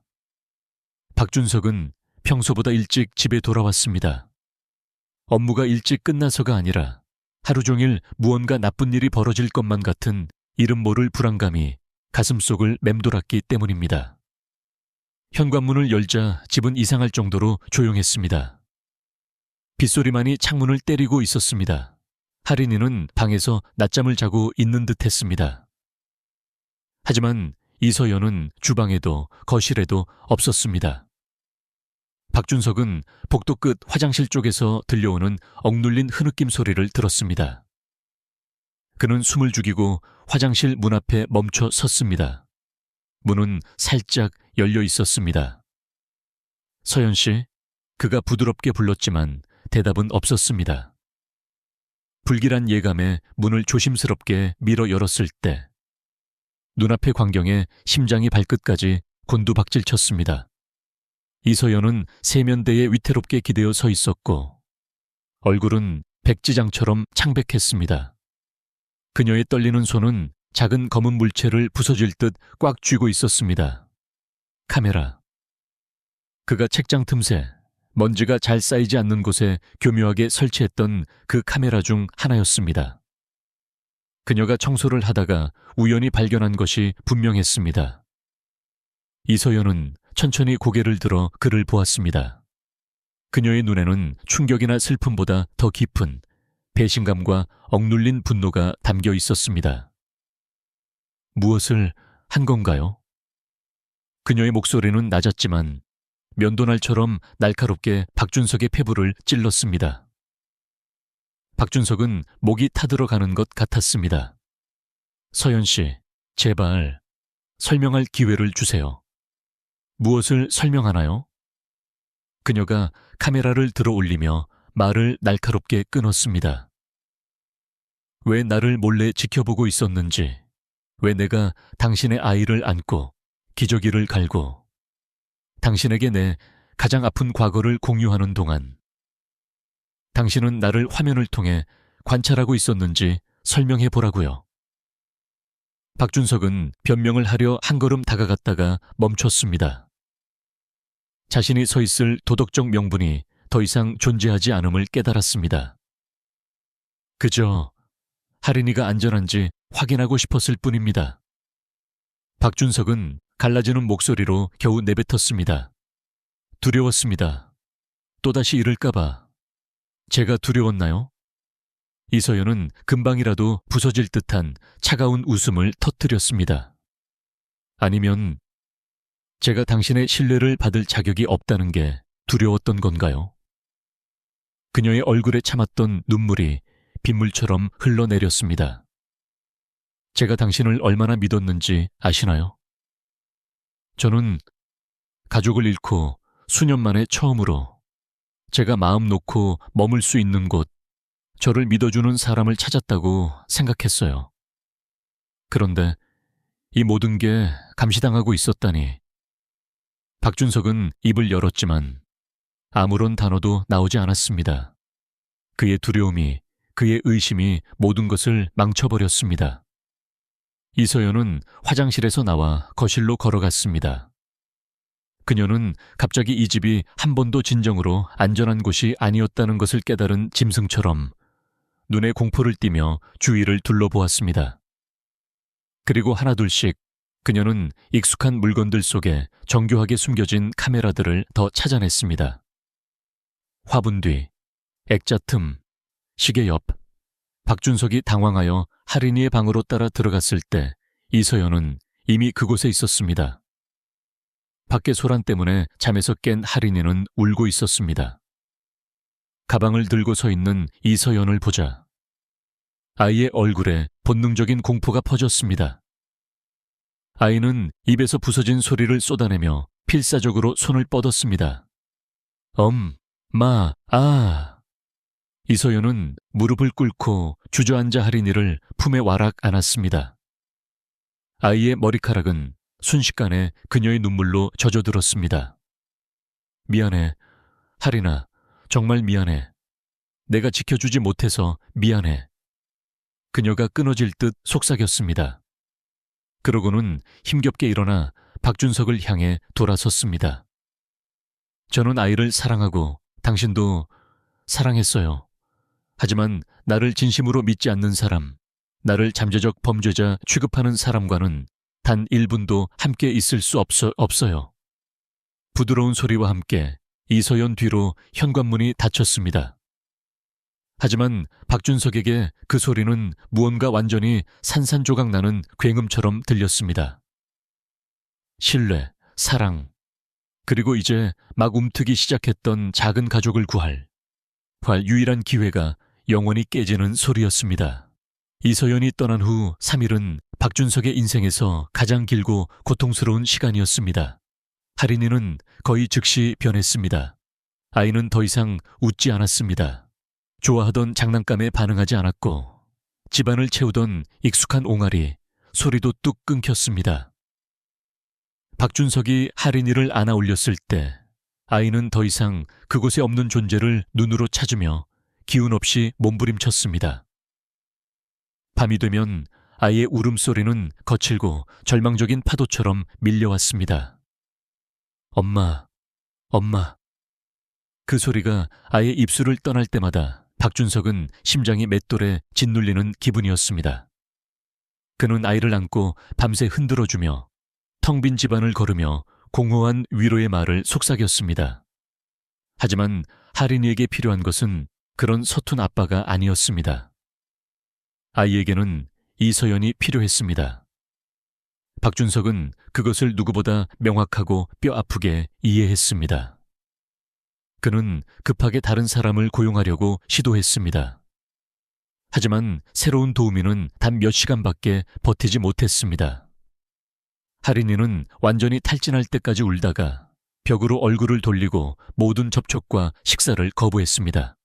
박준석은 평소보다 일찍 집에 돌아왔습니다. 업무가 일찍 끝나서가 아니라 하루 종일 무언가 나쁜 일이 벌어질 것만 같은 이름 모를 불안감이 가슴속을 맴돌았기 때문입니다. 현관문을 열자 집은 이상할 정도로 조용했습니다. 빗소리만이 창문을 때리고 있었습니다. 할인이는 방에서 낮잠을 자고 있는 듯 했습니다. 하지만 이서연은 주방에도 거실에도 없었습니다. 박준석은 복도 끝 화장실 쪽에서 들려오는 억눌린 흐느낌 소리를 들었습니다. 그는 숨을 죽이고 화장실 문 앞에 멈춰 섰습니다. 문은 살짝 열려 있었습니다. 서연 씨, 그가 부드럽게 불렀지만 대답은 없었습니다. 불길한 예감에 문을 조심스럽게 밀어 열었을 때 눈앞의 광경에 심장이 발끝까지 곤두박질 쳤습니다. 이서연은 세면대에 위태롭게 기대어 서 있었고 얼굴은 백지장처럼 창백했습니다. 그녀의 떨리는 손은 작은 검은 물체를 부서질 듯 꽉 쥐고 있었습니다. 카메라. 그가 책장 틈새, 먼지가 잘 쌓이지 않는 곳에 교묘하게 설치했던 그 카메라 중 하나였습니다. 그녀가 청소를 하다가 우연히 발견한 것이 분명했습니다. 이서연은 천천히 고개를 들어 그를 보았습니다. 그녀의 눈에는 충격이나 슬픔보다 더 깊은 배신감과 억눌린 분노가 담겨 있었습니다. 무엇을 한 건가요? 그녀의 목소리는 낮았지만 면도날처럼 날카롭게 박준석의 폐부를 찔렀습니다. 박준석은 목이 타들어가는 것 같았습니다. 서연 씨, 제발 설명할 기회를 주세요. 무엇을 설명하나요? 그녀가 카메라를 들어 올리며 말을 날카롭게 끊었습니다. 왜 나를 몰래 지켜보고 있었는지, 왜 내가 당신의 아이를 안고 기저귀를 갈고 당신에게 내 가장 아픈 과거를 공유하는 동안 당신은 나를 화면을 통해 관찰하고 있었는지 설명해 보라고요. 박준석은 변명을 하려 한 걸음 다가갔다가 멈췄습니다. 자신이 서 있을 도덕적 명분이 더 이상 존재하지 않음을 깨달았습니다. 그저 할인이가 안전한지 확인하고 싶었을 뿐입니다. 박준석은 갈라지는 목소리로 겨우 내뱉었습니다. 두려웠습니다. 또다시 이럴까봐. 제가 두려웠나요? 이서연은 금방이라도 부서질 듯한 차가운 웃음을 터뜨렸습니다. 아니면 제가 당신의 신뢰를 받을 자격이 없다는 게 두려웠던 건가요? 그녀의 얼굴에 참았던 눈물이 빗물처럼 흘러내렸습니다. 제가 당신을 얼마나 믿었는지 아시나요? 저는 가족을 잃고 수년 만에 처음으로 제가 마음 놓고 머물 수 있는 곳, 저를 믿어주는 사람을 찾았다고 생각했어요. 그런데 이 모든 게 감시당하고 있었다니. 박준석은 입을 열었지만 아무런 단어도 나오지 않았습니다. 그의 두려움이, 그의 의심이 모든 것을 망쳐버렸습니다. 이서연은 화장실에서 나와 거실로 걸어갔습니다. 그녀는 갑자기 이 집이 한 번도 진정으로 안전한 곳이 아니었다는 것을 깨달은 짐승처럼 눈에 공포를 띠며 주위를 둘러보았습니다. 그리고 하나둘씩 그녀는 익숙한 물건들 속에 정교하게 숨겨진 카메라들을 더 찾아냈습니다. 화분 뒤, 액자 틈, 시계 옆. 박준석이 당황하여 할인이의 방으로 따라 들어갔을 때 이서연은 이미 그곳에 있었습니다. 밖의 소란 때문에 잠에서 깬 할인이는 울고 있었습니다. 가방을 들고 서 있는 이서연을 보자 아이의 얼굴에 본능적인 공포가 퍼졌습니다. 아이는 입에서 부서진 소리를 쏟아내며 필사적으로 손을 뻗었습니다. 아. 이서연은 무릎을 꿇고 주저앉아 할인이를 품에 와락 안았습니다. 아이의 머리카락은 순식간에 그녀의 눈물로 젖어들었습니다. 미안해, 할인아. 정말 미안해. 내가 지켜주지 못해서 미안해. 그녀가 끊어질 듯 속삭였습니다. 그러고는 힘겹게 일어나 박준석을 향해 돌아섰습니다. 저는 아이를 사랑하고 당신도 사랑했어요. 하지만 나를 진심으로 믿지 않는 사람, 나를 잠재적 범죄자 취급하는 사람과는 단 1분도 함께 있을 수 없어요. 부드러운 소리와 함께 이서연 뒤로 현관문이 닫혔습니다. 하지만 박준석에게 그 소리는 무언가 완전히 산산조각 나는 굉음처럼 들렸습니다. 신뢰, 사랑, 그리고 이제 막 움트기 시작했던 작은 가족을 구할 유일한 기회가 영원히 깨지는 소리였습니다. 이서연이 떠난 후 3일은 박준석의 인생에서 가장 길고 고통스러운 시간이었습니다. 할인이는 거의 즉시 변했습니다. 아이는 더 이상 웃지 않았습니다. 좋아하던 장난감에 반응하지 않았고 집안을 채우던 익숙한 옹알이, 소리도 뚝 끊겼습니다. 박준석이 할인이를 안아 올렸을 때 아이는 더 이상 그곳에 없는 존재를 눈으로 찾으며 기운 없이 몸부림쳤습니다. 밤이 되면 아이의 울음소리는 거칠고 절망적인 파도처럼 밀려왔습니다. 엄마, 엄마. 그 소리가 아이의 입술을 떠날 때마다 박준석은 심장이 맷돌에 짓눌리는 기분이었습니다. 그는 아이를 안고 밤새 흔들어주며 텅 빈 집안을 걸으며 공허한 위로의 말을 속삭였습니다. 하지만 할인이에게 필요한 것은 그런 서툰 아빠가 아니었습니다. 아이에게는 이서연이 필요했습니다. 박준석은 그것을 누구보다 명확하고 뼈아프게 이해했습니다. 그는 급하게 다른 사람을 고용하려고 시도했습니다. 하지만 새로운 도우미는 단 몇 시간밖에 버티지 못했습니다. 할인이는 완전히 탈진할 때까지 울다가 벽으로 얼굴을 돌리고 모든 접촉과 식사를 거부했습니다.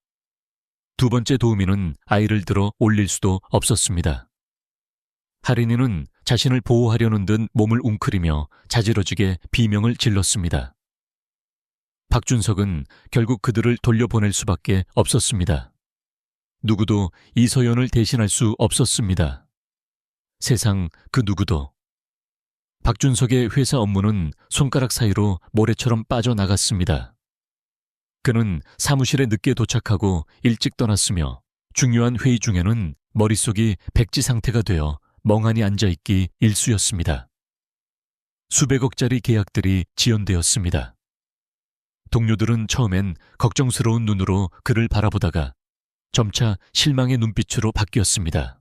두 번째 도우미는 아이를 들어 올릴 수도 없었습니다. 할인이는 자신을 보호하려는 듯 몸을 웅크리며 자지러지게 비명을 질렀습니다. 박준석은 결국 그들을 돌려보낼 수밖에 없었습니다. 누구도 이서연을 대신할 수 없었습니다. 세상 그 누구도. 박준석의 회사 업무는 손가락 사이로 모래처럼 빠져나갔습니다. 그는 사무실에 늦게 도착하고 일찍 떠났으며 중요한 회의 중에는 머릿속이 백지 상태가 되어 멍하니 앉아있기 일쑤였습니다. 수백억짜리 계약들이 지연되었습니다. 동료들은 처음엔 걱정스러운 눈으로 그를 바라보다가 점차 실망의 눈빛으로 바뀌었습니다.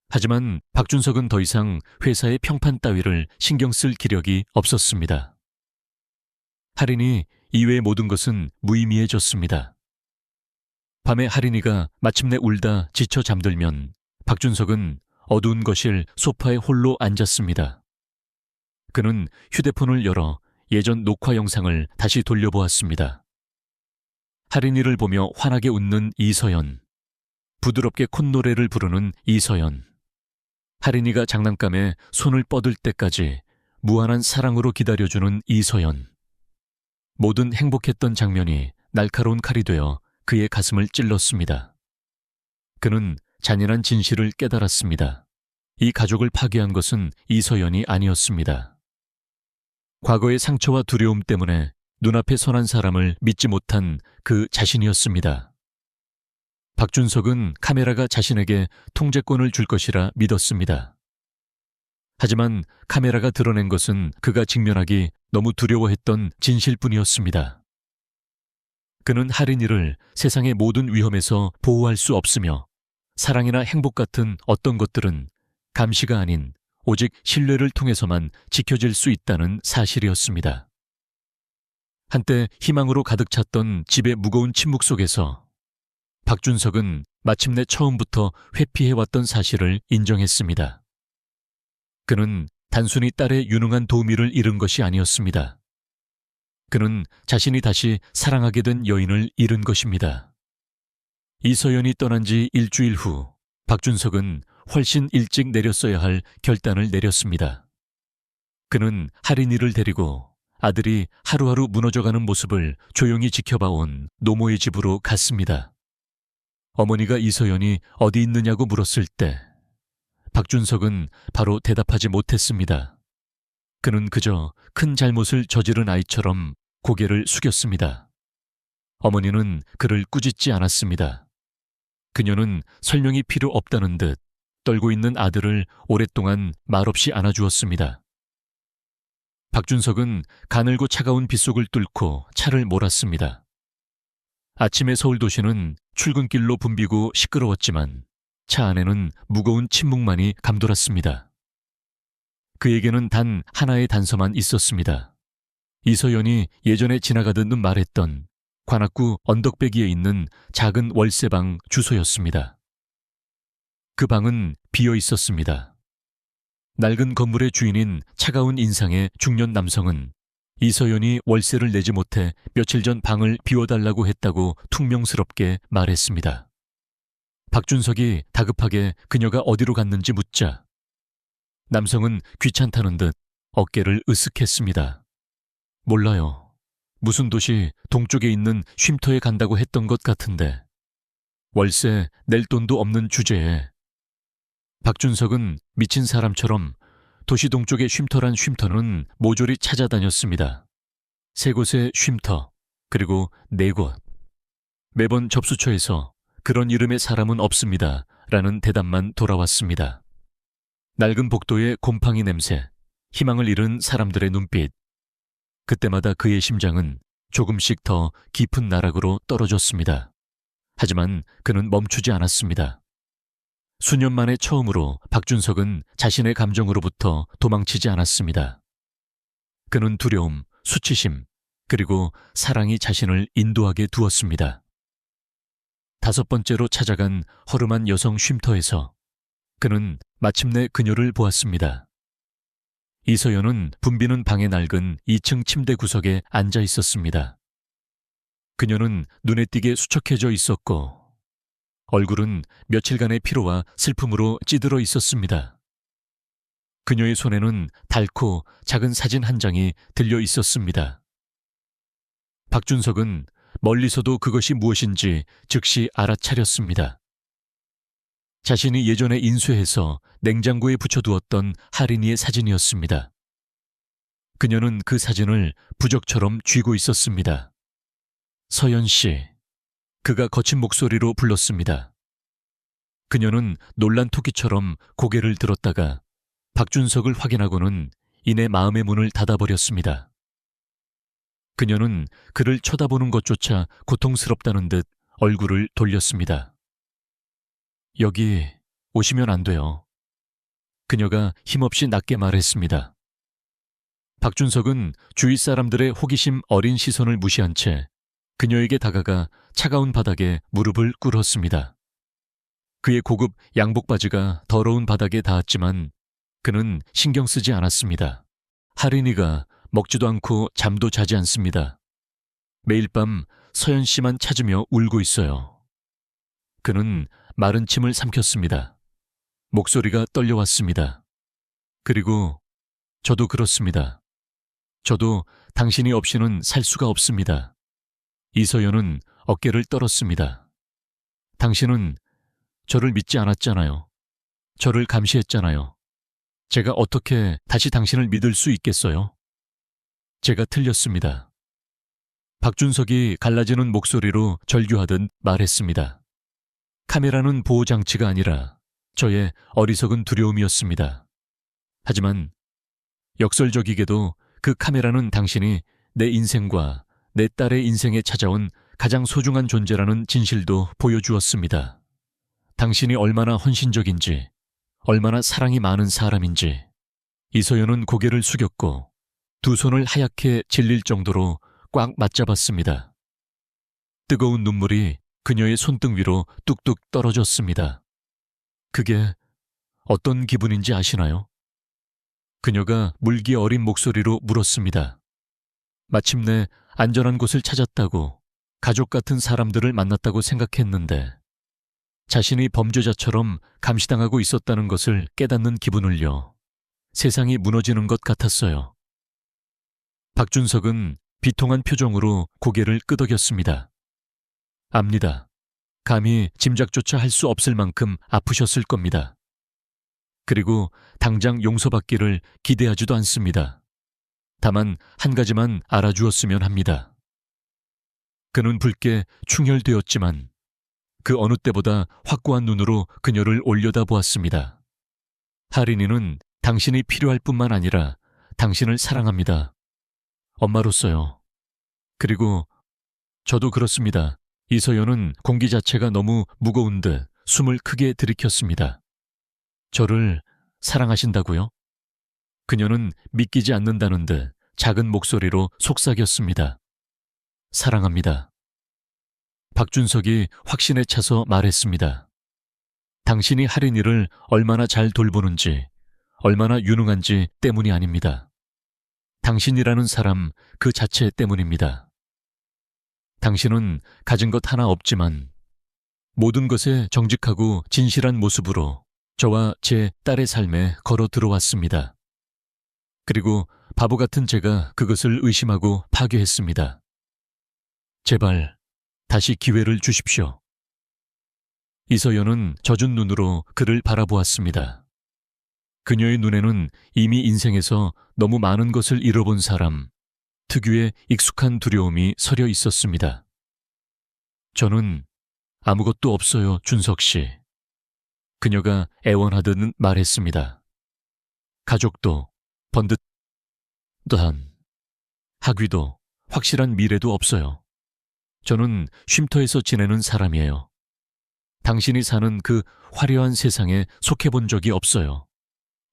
하지만 박준석은 더 이상 회사의 평판 따위를 신경 쓸 기력이 없었습니다. 할인이 이외의 모든 것은 무의미해졌습니다. 밤에 할인이가 마침내 울다 지쳐 잠들면 박준석은 어두운 거실 소파에 홀로 앉았습니다. 그는 휴대폰을 열어 예전 녹화 영상을 다시 돌려보았습니다. 할인이를 보며 환하게 웃는 이서연, 부드럽게 콧노래를 부르는 이서연, 할인이가 장난감에 손을 뻗을 때까지 무한한 사랑으로 기다려주는 이서연. 모든 행복했던 장면이 날카로운 칼이 되어 그의 가슴을 찔렀습니다. 그는 잔인한 진실을 깨달았습니다. 이 가족을 파괴한 것은 이서연이 아니었습니다. 과거의 상처와 두려움 때문에 눈앞에 선한 사람을 믿지 못한 그 자신이었습니다. 박준석은 카메라가 자신에게 통제권을 줄 것이라 믿었습니다. 하지만 카메라가 드러낸 것은 그가 직면하기 너무 두려워했던 진실뿐이었습니다. 그는 할인이를 세상의 모든 위험에서 보호할 수 없으며 사랑이나 행복 같은 어떤 것들은 감시가 아닌 오직 신뢰를 통해서만 지켜질 수 있다는 사실이었습니다. 한때 희망으로 가득 찼던 집의 무거운 침묵 속에서 박준석은 마침내 처음부터 회피해왔던 사실을 인정했습니다. 그는 단순히 딸의 유능한 도우미를 잃은 것이 아니었습니다. 그는 자신이 다시 사랑하게 된 여인을 잃은 것입니다. 이서연이 떠난 지 일주일 후 박준석은 훨씬 일찍 내렸어야 할 결단을 내렸습니다. 그는 할인이를 데리고 아들이 하루하루 무너져가는 모습을 조용히 지켜봐온 노모의 집으로 갔습니다. 어머니가 이서연이 어디 있느냐고 물었을 때 박준석은 바로 대답하지 못했습니다. 그는 그저 큰 잘못을 저지른 아이처럼 고개를 숙였습니다. 어머니는 그를 꾸짖지 않았습니다. 그녀는 설명이 필요 없다는 듯 떨고 있는 아들을 오랫동안 말없이 안아주었습니다. 박준석은 가늘고 차가운 빗속을 뚫고 차를 몰았습니다. 아침의 서울 도시는 출근길로 붐비고 시끄러웠지만 차 안에는 무거운 침묵만이 감돌았습니다. 그에게는 단 하나의 단서만 있었습니다. 이서연이 예전에 지나가듯 말했던 관악구 언덕배기에 있는 작은 월세방 주소였습니다. 그 방은 비어 있었습니다. 낡은 건물의 주인인 차가운 인상의 중년 남성은 이서연이 월세를 내지 못해 며칠 전 방을 비워달라고 했다고 퉁명스럽게 말했습니다. 박준석이 다급하게 그녀가 어디로 갔는지 묻자 남성은 귀찮다는 듯 어깨를 으쓱했습니다. 몰라요. 무슨 도시 동쪽에 있는 쉼터에 간다고 했던 것 같은데 월세 낼 돈도 없는 주제에. 박준석은 미친 사람처럼 도시 동쪽의 쉼터란 쉼터는 모조리 찾아다녔습니다. 3곳의 쉼터, 그리고 4곳. 매번 접수처에서 그런 이름의 사람은 없습니다. 라는 대답만 돌아왔습니다. 낡은 복도의 곰팡이 냄새, 희망을 잃은 사람들의 눈빛. 그때마다 그의 심장은 조금씩 더 깊은 나락으로 떨어졌습니다. 하지만 그는 멈추지 않았습니다. 수년 만에 처음으로 박준석은 자신의 감정으로부터 도망치지 않았습니다. 그는 두려움, 수치심, 그리고 사랑이 자신을 인도하게 두었습니다. 5번째로 찾아간 허름한 여성 쉼터에서 그는 마침내 그녀를 보았습니다. 이서연은 붐비는 방의 낡은 2층 침대 구석에 앉아 있었습니다. 그녀는 눈에 띄게 수척해져 있었고 얼굴은 며칠간의 피로와 슬픔으로 찌들어 있었습니다. 그녀의 손에는 닳고 작은 사진 한 장이 들려 있었습니다. 박준석은 멀리서도 그것이 무엇인지 즉시 알아차렸습니다. 자신이 예전에 인쇄해서 냉장고에 붙여두었던 하린이의 사진이었습니다. 그녀는 그 사진을 부적처럼 쥐고 있었습니다. 서연 씨. 그가 거친 목소리로 불렀습니다. 그녀는 놀란 토끼처럼 고개를 들었다가 박준석을 확인하고는 이내 마음의 문을 닫아버렸습니다. 그녀는 그를 쳐다보는 것조차 고통스럽다는 듯 얼굴을 돌렸습니다. 여기 오시면 안 돼요. 그녀가 힘없이 낮게 말했습니다. 박준석은 주위 사람들의 호기심 어린 시선을 무시한 채 그녀에게 다가가 차가운 바닥에 무릎을 꿇었습니다. 그의 고급 양복 바지가 더러운 바닥에 닿았지만 그는 신경 쓰지 않았습니다. 하린이가 먹지도 않고 잠도 자지 않습니다. 매일 밤 서연 씨만 찾으며 울고 있어요. 그는 마른 침을 삼켰습니다. 목소리가 떨려왔습니다. 그리고 저도 그렇습니다. 저도 당신이 없이는 살 수가 없습니다. 이서연은 어깨를 떨었습니다. 당신은 저를 믿지 않았잖아요. 저를 감시했잖아요. 제가 어떻게 다시 당신을 믿을 수 있겠어요? 제가 틀렸습니다. 박준석이 갈라지는 목소리로 절규하듯 말했습니다. 카메라는 보호장치가 아니라 저의 어리석은 두려움이었습니다. 하지만 역설적이게도 그 카메라는 당신이 내 인생과 내 딸의 인생에 찾아온 가장 소중한 존재라는 진실도 보여주었습니다. 당신이 얼마나 헌신적인지, 얼마나 사랑이 많은 사람인지. 이서연은 고개를 숙였고 두 손을 하얗게 질릴 정도로 꽉 맞잡았습니다. 뜨거운 눈물이 그녀의 손등 위로 뚝뚝 떨어졌습니다. 그게 어떤 기분인지 아시나요? 그녀가 물기 어린 목소리로 물었습니다. 마침내 안전한 곳을 찾았다고, 가족 같은 사람들을 만났다고 생각했는데 자신이 범죄자처럼 감시당하고 있었다는 것을 깨닫는 기분을요. 세상이 무너지는 것 같았어요. 박준석은 비통한 표정으로 고개를 끄덕였습니다. 압니다. 감히 짐작조차 할 수 없을 만큼 아프셨을 겁니다. 그리고 당장 용서받기를 기대하지도 않습니다. 다만 한 가지만 알아주었으면 합니다. 그는 붉게 충혈되었지만 그 어느 때보다 확고한 눈으로 그녀를 올려다보았습니다. 하린이는 당신이 필요할 뿐만 아니라 당신을 사랑합니다. 엄마로서요. 그리고 저도 그렇습니다. 이서연은 공기 자체가 너무 무거운 듯 숨을 크게 들이켰습니다. 저를 사랑하신다고요? 그녀는 믿기지 않는다는 듯 작은 목소리로 속삭였습니다. 사랑합니다. 박준석이 확신에 차서 말했습니다. 당신이 할인이를 얼마나 잘 돌보는지, 얼마나 유능한지 때문이 아닙니다. 당신이라는 사람 그 자체 때문입니다. 당신은 가진 것 하나 없지만 모든 것에 정직하고 진실한 모습으로 저와 제 딸의 삶에 걸어 들어왔습니다. 그리고 바보 같은 제가 그것을 의심하고 파괴했습니다. 제발 다시 기회를 주십시오. 이서연은 젖은 눈으로 그를 바라보았습니다. 그녀의 눈에는 이미 인생에서 너무 많은 것을 잃어본 사람, 특유의 익숙한 두려움이 서려 있었습니다. 저는 아무것도 없어요, 준석 씨. 그녀가 애원하듯 말했습니다. 가족도, 번듯한 학위도, 확실한 미래도 없어요. 저는 쉼터에서 지내는 사람이에요. 당신이 사는 그 화려한 세상에 속해본 적이 없어요.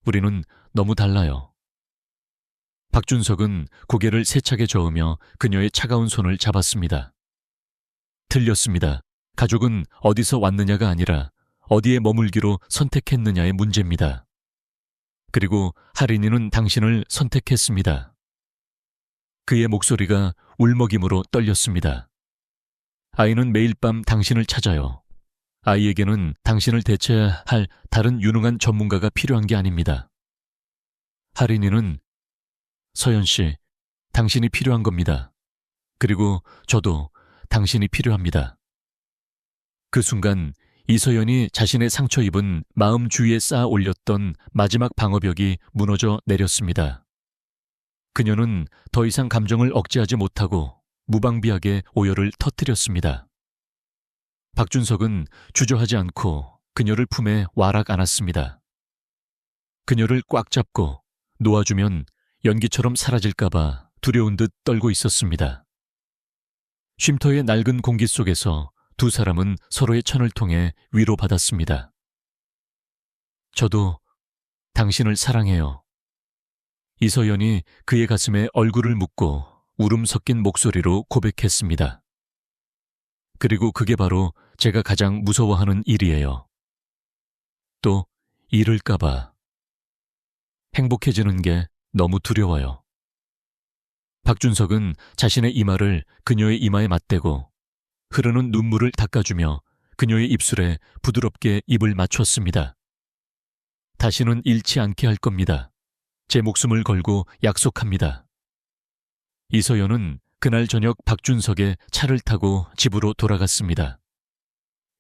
우리는 너무 달라요. 박준석은 고개를 세차게 저으며 그녀의 차가운 손을 잡았습니다. 틀렸습니다. 가족은 어디서 왔느냐가 아니라 어디에 머물기로 선택했느냐의 문제입니다. 그리고 할인이는 당신을 선택했습니다. 그의 목소리가 울먹임으로 떨렸습니다. 아이는 매일 밤 당신을 찾아요. 아이에게는 당신을 대체할 다른 유능한 전문가가 필요한 게 아닙니다. 할인이는 서연 씨, 당신이 필요한 겁니다. 그리고 저도 당신이 필요합니다. 그 순간 이서연이 자신의 상처 입은 마음 주위에 쌓아 올렸던 마지막 방어벽이 무너져 내렸습니다. 그녀는 더 이상 감정을 억제하지 못하고 무방비하게 오열을 터뜨렸습니다. 박준석은 주저하지 않고 그녀를 품에 와락 안았습니다. 그녀를 꽉 잡고 놓아주면 연기처럼 사라질까봐 두려운 듯 떨고 있었습니다. 쉼터의 낡은 공기 속에서 두 사람은 서로의 천을 통해 위로받았습니다. 저도 당신을 사랑해요. 이서연이 그의 가슴에 얼굴을 묻고 울음 섞인 목소리로 고백했습니다. 그리고 그게 바로 제가 가장 무서워하는 일이에요. 또 잃을까봐. 행복해지는 게 너무 두려워요. 박준석은 자신의 이마를 그녀의 이마에 맞대고 흐르는 눈물을 닦아주며 그녀의 입술에 부드럽게 입을 맞췄습니다. 다시는 잃지 않게 할 겁니다. 제 목숨을 걸고 약속합니다. 이서연은 그날 저녁 박준석의 차를 타고 집으로 돌아갔습니다.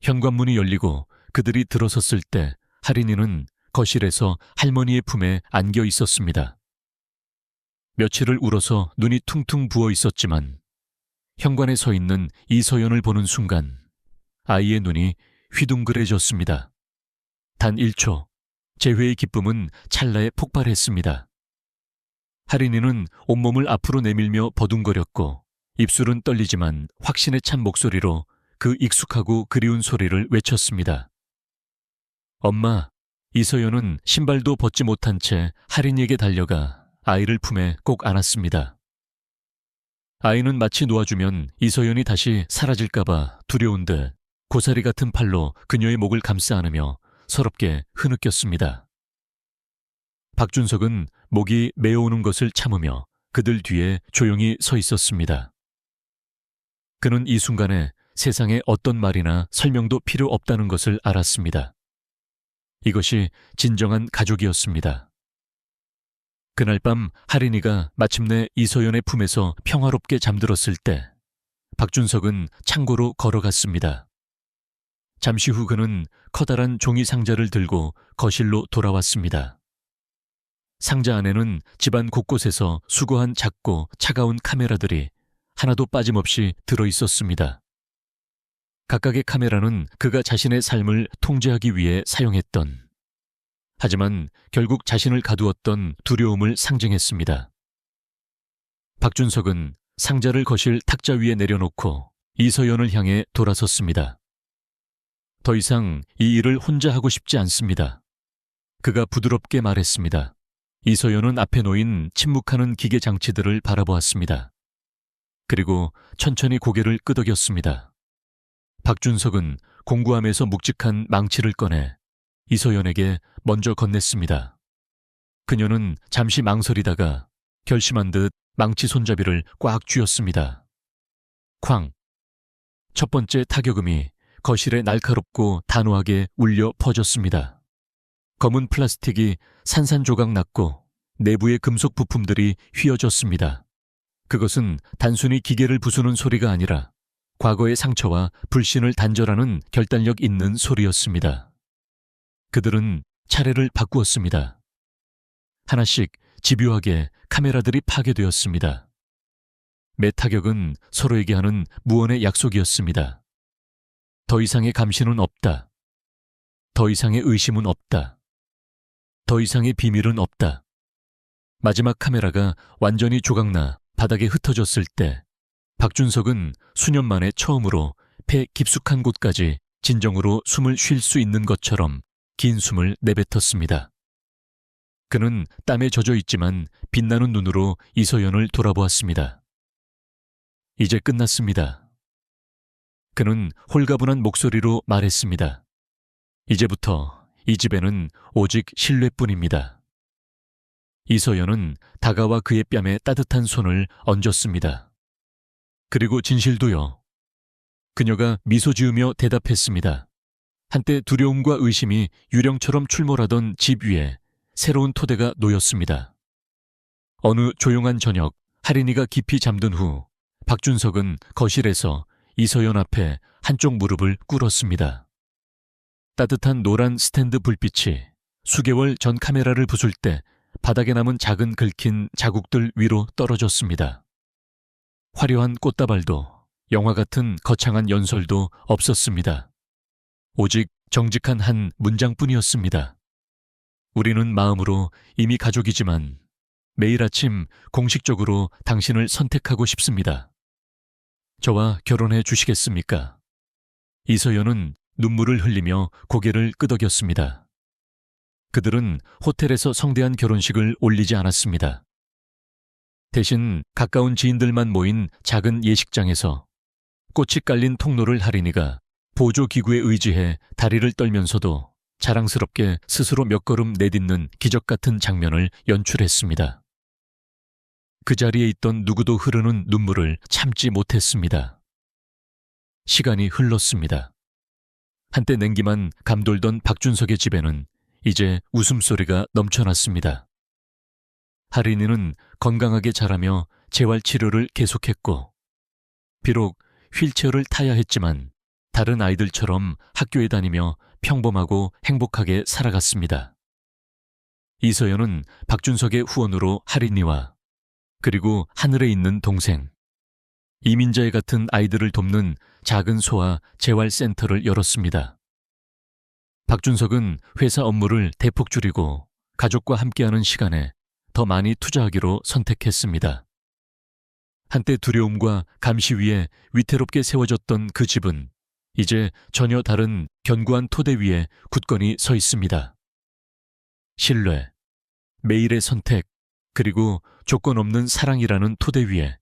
현관문이 열리고 그들이 들어섰을 때 할인이는 거실에서 할머니의 품에 안겨 있었습니다. 며칠을 울어서 눈이 퉁퉁 부어 있었지만 현관에 서 있는 이서연을 보는 순간 아이의 눈이 휘둥그레졌습니다. 단 1초, 재회의 기쁨은 찰나에 폭발했습니다. 할인이는 온몸을 앞으로 내밀며 버둥거렸고 입술은 떨리지만 확신에 찬 목소리로 그 익숙하고 그리운 소리를 외쳤습니다. 엄마, 이서연은 신발도 벗지 못한 채 할인이에게 달려가 아이를 품에 꼭 안았습니다. 아이는 마치 놓아주면 이서연이 다시 사라질까봐 두려운 듯 고사리 같은 팔로 그녀의 목을 감싸 안으며 서럽게 흐느꼈습니다. 박준석은 목이 메어오는 것을 참으며 그들 뒤에 조용히 서 있었습니다. 그는 이 순간에 세상에 어떤 말이나 설명도 필요 없다는 것을 알았습니다. 이것이 진정한 가족이었습니다. 그날 밤 할인이가 마침내 이서연의 품에서 평화롭게 잠들었을 때 박준석은 창고로 걸어갔습니다. 잠시 후 그는 커다란 종이 상자를 들고 거실로 돌아왔습니다. 상자 안에는 집안 곳곳에서 수거한 작고 차가운 카메라들이 하나도 빠짐없이 들어있었습니다. 각각의 카메라는 그가 자신의 삶을 통제하기 위해 사용했던, 하지만 결국 자신을 가두었던 두려움을 상징했습니다. 박준석은 상자를 거실 탁자 위에 내려놓고 이서연을 향해 돌아섰습니다. 더 이상 이 일을 혼자 하고 싶지 않습니다. 그가 부드럽게 말했습니다. 이서연은 앞에 놓인 침묵하는 기계 장치들을 바라보았습니다. 그리고 천천히 고개를 끄덕였습니다. 박준석은 공구함에서 묵직한 망치를 꺼내 이서연에게 먼저 건넸습니다. 그녀는 잠시 망설이다가 결심한 듯 망치 손잡이를 꽉 쥐었습니다. 쾅! 첫 번째 타격음이 거실에 날카롭고 단호하게 울려 퍼졌습니다. 검은 플라스틱이 산산조각 났고 내부의 금속 부품들이 휘어졌습니다. 그것은 단순히 기계를 부수는 소리가 아니라 과거의 상처와 불신을 단절하는 결단력 있는 소리였습니다. 그들은 차례를 바꾸었습니다. 하나씩 집요하게 카메라들이 파괴되었습니다. 매 타격은 서로에게 하는 무언의 약속이었습니다. 더 이상의 감시는 없다. 더 이상의 의심은 없다. 더 이상의 비밀은 없다. 마지막 카메라가 완전히 조각나 바닥에 흩어졌을 때 박준석은 수년 만에 처음으로 폐 깊숙한 곳까지 진정으로 숨을 쉴 수 있는 것처럼 긴 숨을 내뱉었습니다. 그는 땀에 젖어 있지만 빛나는 눈으로 이서연을 돌아보았습니다. 이제 끝났습니다. 그는 홀가분한 목소리로 말했습니다. 이제부터 이 집에는 오직 신뢰뿐입니다. 이서연은 다가와 그의 뺨에 따뜻한 손을 얹었습니다. 그리고 진실도요. 그녀가 미소 지으며 대답했습니다. 한때 두려움과 의심이 유령처럼 출몰하던 집 위에 새로운 토대가 놓였습니다. 어느 조용한 저녁, 할인이가 깊이 잠든 후 박준석은 거실에서 이서연 앞에 한쪽 무릎을 꿇었습니다. 따뜻한 노란 스탠드 불빛이 수개월 전 카메라를 부술 때 바닥에 남은 작은 긁힌 자국들 위로 떨어졌습니다. 화려한 꽃다발도 영화 같은 거창한 연설도 없었습니다. 오직 정직한 한 문장뿐이었습니다. 우리는 마음으로 이미 가족이지만 매일 아침 공식적으로 당신을 선택하고 싶습니다. 저와 결혼해 주시겠습니까? 이서연은 눈물을 흘리며 고개를 끄덕였습니다. 그들은 호텔에서 성대한 결혼식을 올리지 않았습니다. 대신 가까운 지인들만 모인 작은 예식장에서 꽃이 깔린 통로를 할인이가 보조기구에 의지해 다리를 떨면서도 자랑스럽게 스스로 몇 걸음 내딛는 기적 같은 장면을 연출했습니다. 그 자리에 있던 누구도 흐르는 눈물을 참지 못했습니다. 시간이 흘렀습니다. 한때 냉기만 감돌던 박준석의 집에는 이제 웃음소리가 넘쳐났습니다. 할인이는 건강하게 자라며 재활치료를 계속했고 비록 휠체어를 타야 했지만 다른 아이들처럼 학교에 다니며 평범하고 행복하게 살아갔습니다. 이서연은 박준석의 후원으로 할인이와 그리고 하늘에 있는 동생, 이민자애 같은 아이들을 돕는 작은 소아 재활센터를 열었습니다. 박준석은 회사 업무를 대폭 줄이고 가족과 함께하는 시간에 더 많이 투자하기로 선택했습니다. 한때 두려움과 감시 위에 위태롭게 세워졌던 그 집은 이제 전혀 다른 견고한 토대 위에 굳건히 서 있습니다. 신뢰, 매일의 선택, 그리고 조건 없는 사랑이라는 토대 위에